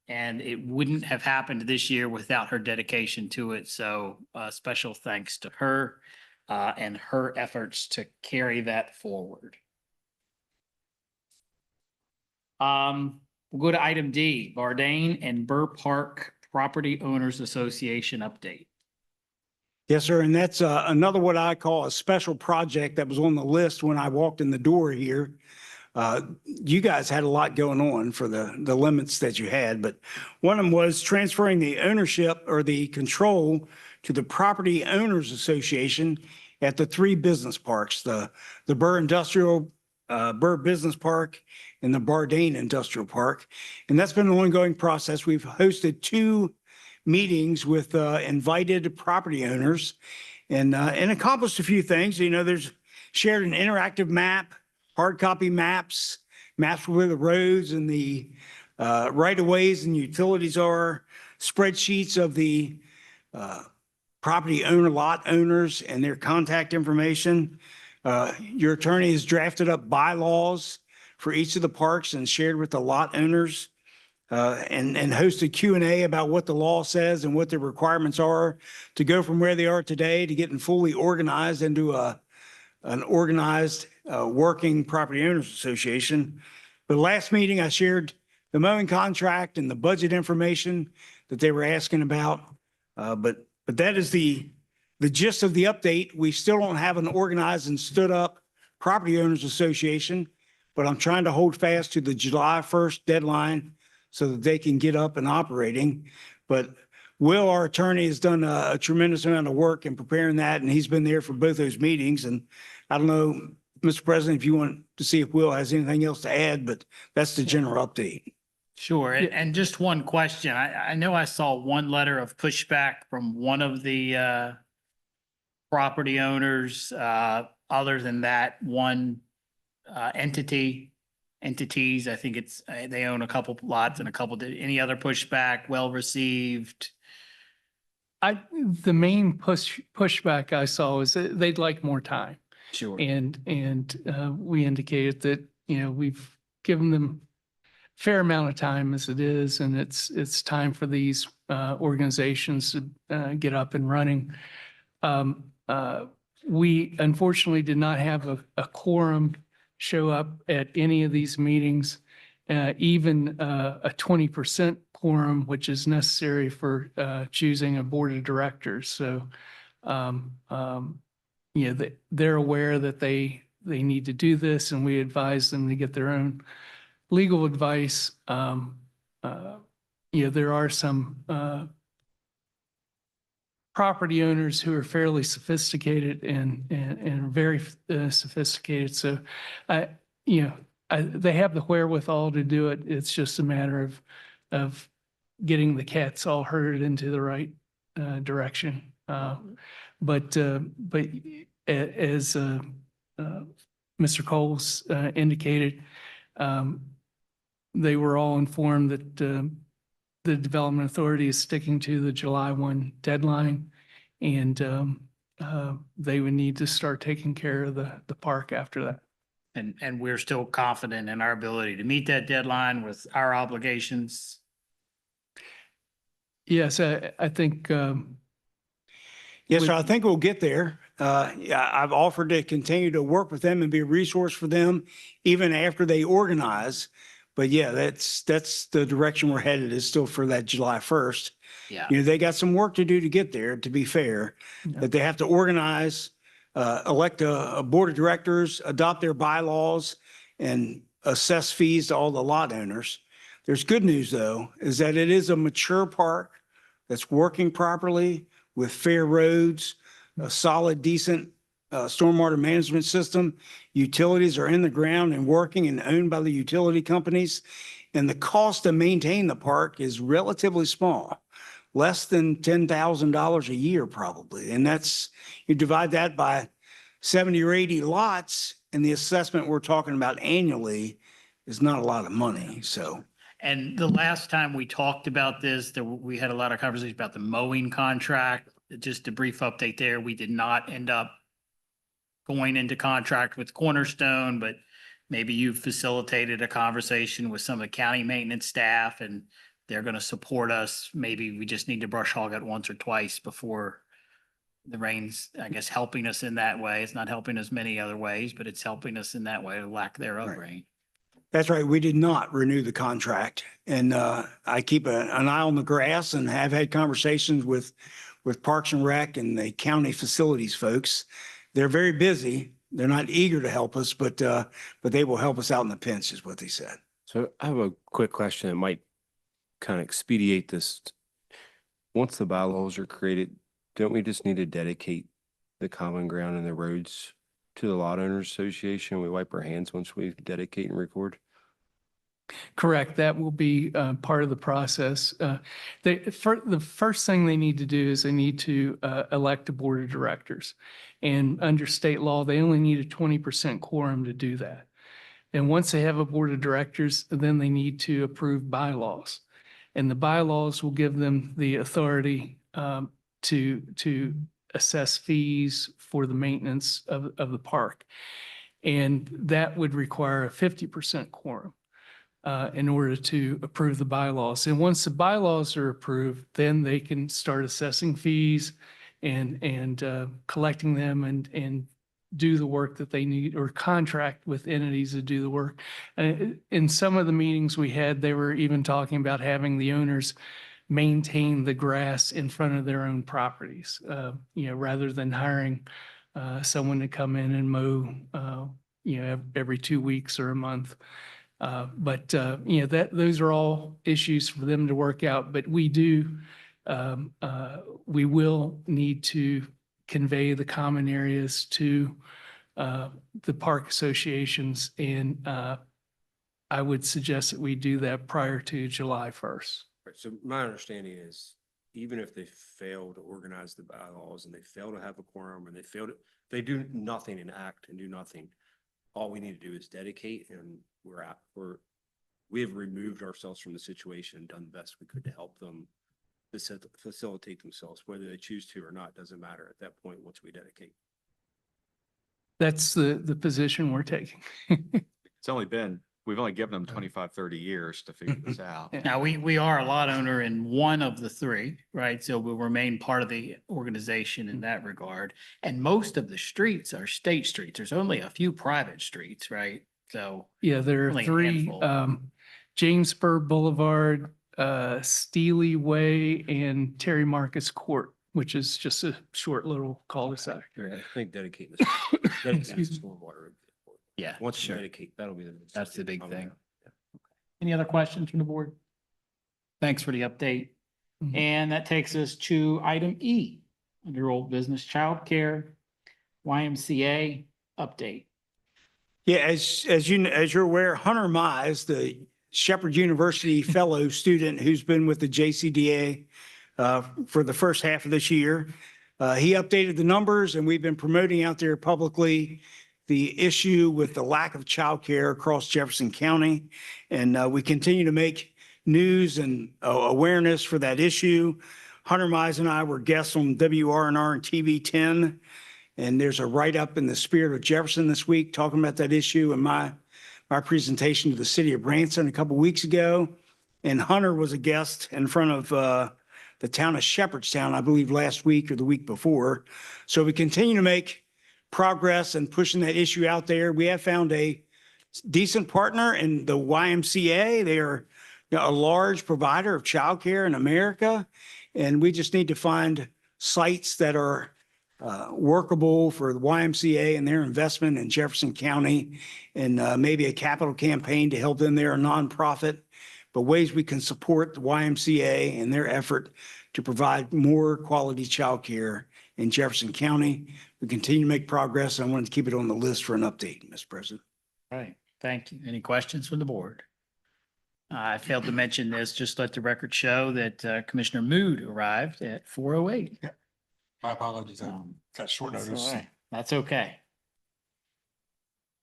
and it wouldn't have happened this year without her dedication to it. So special thanks to her and her efforts to carry that forward. We'll go to item D, Bardane and Burr Park Property Owners Association update. Yes, sir. And that's another what I call a special project that was on the list when I walked in the door here. You guys had a lot going on for the limits that you had, but one of them was transferring the ownership or the control to the Property Owners Association at the 3 business parks, the Burr Business Park and the Bardane Industrial Park. And that's been an ongoing process. We've hosted 2 meetings with invited property owners and accomplished a few things. There's shared an interactive map, hard copy maps where the roads and the right-of-ways and utilities are, spreadsheets of the property owner, lot owners and their contact information. Your attorney has drafted up bylaws for each of the parks and shared with the lot owners. And hosted Q&A about what the law says and what the requirements are to go from where they are today to getting fully organized into an organized working property owners association. The last meeting, I shared the mowing contract and the budget information that they were asking about. But that is the gist of the update. We still don't have an organized and stood up property owners association, but I'm trying to hold fast to the July 1st deadline so that they can get up and operating. But Will, our attorney, has done a tremendous amount of work in preparing that, and he's been there for both those meetings. And I don't know, Mr. President, if you want to see if Will has anything else to add, but that's the general update. Sure. And just one question. I know I saw one letter of pushback from one of the property owners. Other than that, one entities, I think they own a couple lots and a couple, any other pushback well received? The main pushback I saw is that they'd like more time. Sure. And we indicated that, we've given them a fair amount of time as it is, and it's time for these organizations to get up and running. We unfortunately did not have a quorum show up at any of these meetings, even a 20% quorum, which is necessary for choosing a board of directors. So, they're aware that they need to do this, and we advise them to get their own legal advice. There are some property owners who are fairly sophisticated and very sophisticated. So, they have the wherewithal to do it. It's just a matter of getting the cats all herded into the right direction. But as Mr. Coles indicated, they were all informed that the Development Authority is sticking to the July 1 deadline, and they would need to start taking care of the park after that. And we're still confident in our ability to meet that deadline with our obligations. Yes, I think. Yes, sir. I think we'll get there. I've offered to continue to work with them and be a resource for them even after they organize. But yeah, that's the direction we're headed, is still for that July 1st. Yeah. You know, they got some work to do to get there, to be fair, that they have to organize, elect a board of directors, adopt their bylaws, and assess fees to all the lot owners. There's good news, though, is that it is a mature park that's working properly with fair roads, a solid, decent stormwater management system. Utilities are in the ground and working and owned by the utility companies. And the cost to maintain the park is relatively small, less than $10,000 a year probably. And that's, you divide that by 70 or 80 lots, and the assessment we're talking about annually is not a lot of money. So And the last time we talked about this, we had a lot of conversation about the mowing contract. Just a brief update there. We did not end up going into contract with Cornerstone, but maybe you've facilitated a conversation with some of the county maintenance staff and they're going to support us. Maybe we just need to brush hog it once or twice before the rain's, I guess, helping us in that way. It's not helping us many other ways, but it's helping us in that way, lack thereof Right. rain. that's right. We did not renew the contract. And I keep an eye on the grass and have had conversations with Parks and Rec and the county facilities folks. They're very busy. They're not eager to help us, but they will help us out in the pinch is what they said. So I have a quick question that might kind of expedite this. Once the bylaws are created, don't we just need to dedicate the common ground and the roads to the Lot Owners Association? We wipe our hands once we dedicate and record? Correct. That will be part of the process. The first thing they need to do is they need to elect a board of directors. And under state law, they only need a 20% quorum to do that. And once they have a board of directors, then they need to approve bylaws. And the bylaws will give them the authority to assess fees for the maintenance of the park. And that would require a 50% quorum in order to approve the bylaws. And once the bylaws are approved, then they can start assessing fees and collecting them and do the work that they need or contract with entities to do the work. In some of the meetings we had, they were even talking about having the owners maintain the grass in front of their own properties, rather than hiring someone to come in and mow, every 2 weeks or a month. Those are all issues for them to work out, but we will need to convey the common areas to the park associations. And I would suggest that we do that prior to July 1st. Right, so my understanding is even if they fail to organize the bylaws and they fail to have a quorum and they do nothing and act and do nothing, all we need to do is dedicate, and we have removed ourselves from the situation and done the best we could to help them facilitate themselves, whether they choose to or not, doesn't matter at that point once we dedicate. That's the position we're taking. We've only given them 25, 30 years to figure this out. Yeah. Now, we are a lot owner in one of the three, right? So we'll remain part of the organization in that regard. And most of the streets are state streets. There's only a few private streets, right? So. Yeah, there are Only a three, handful. Jamesburg Boulevard, Steely Way, and Terry Marcus Court, which is just a short little cul-de-sac. I think dedicating the Excuse me. stormwater. Yeah, Once you sure. dedicate, that'll be the. That's the big common thing. ground. Yeah. Any other questions from the board? Thanks for the update. Mhm. And that takes us to item E, under old business childcare, YMCA update. Yeah, as you're aware, Hunter Mize, the Shepherd University fellow student who's been with the Jcda for the first half of this year, he updated the numbers, and we've been promoting out there publicly the issue with the lack of childcare across Jefferson County. And we continue to make news and awareness for that issue. Hunter Mize and I were guests on WRNR and TV 10. And there's a write-up in the Spirit of Jefferson this week talking about that issue and my presentation to the city of Branson a couple weeks ago. And Hunter was a guest in front of the town of Shepherdstown, I believe last week or the week before. So we continue to make progress and pushing that issue out there. We have found a decent partner in the YMCA. They are a large provider of childcare in America. And we just need to find sites that are workable for the YMCA and their investment in Jefferson County, and maybe a capital campaign to help them. They're a nonprofit, but ways we can support the YMCA and their effort to provide more quality childcare in Jefferson County. We continue to make progress. I wanted to keep it on the list for an update, Mr. President. All right, thank you. Any questions from the board? I failed to mention this, just let the record show that Commissioner Mood arrived at 4:08. My apologies. I got short That's notice. all right. That's okay.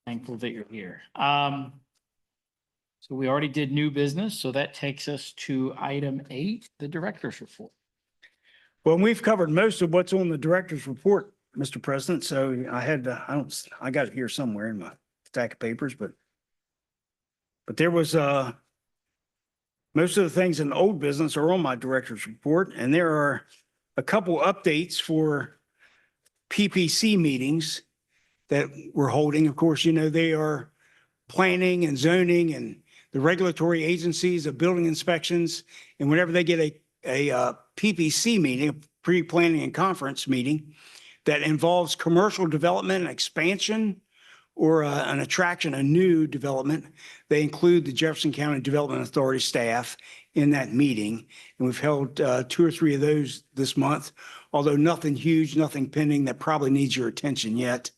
Thankful that you're here. So we already did new business, so that takes us to item 8, the director's report. Well, we've covered most of what's on the director's report, Mr. President. So I got it here somewhere in my stack of papers, but there was, most of the things in the old business are on my director's report, and there are a couple updates for PPC meetings that we're holding. Of course, they are planning and zoning and the regulatory agencies of building inspections. And whenever they get a PPC meeting, a pre-planning and conference meeting that involves commercial development and expansion or an attraction, a new development, they include the Jefferson County Development Authority staff in that meeting. And we've held 2 or 3 of those this month, although nothing huge, nothing pending that probably needs your attention yet.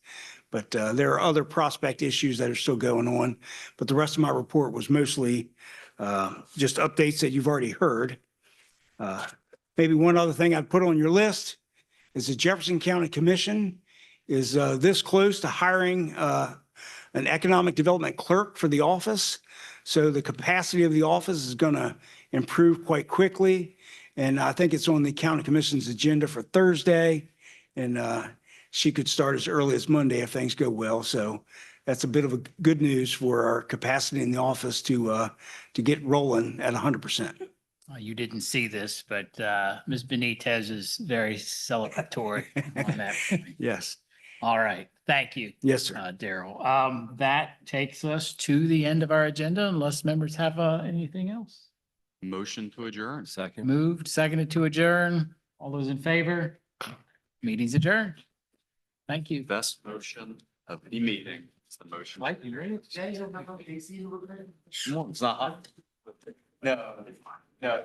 But there are other prospect issues that are still going on. But the rest of my report was mostly just updates that you've already heard. Maybe one other thing I'd put on your list is the Jefferson County Commission is this close to hiring an economic development clerk for the office. So the capacity of the office is going to improve quite quickly. And I think it's on the county commission's agenda for Thursday. And she could start as early as Monday if things go well. So that's a bit of a good news for our capacity in the office to get rolling at 100%. You didn't see this, but Ms. Benitez is very celebratory on that point. Yes. All right, thank you. Yes, sir. Daryl. That takes us to the end of our agenda unless members have anything else. Motion to adjourn. Second. Moved, seconded to adjourn. All those in favor? Meeting's adjourned. Thank you. Best motion of the meeting. It's the motion. Mike, you ready? It's not. No. No.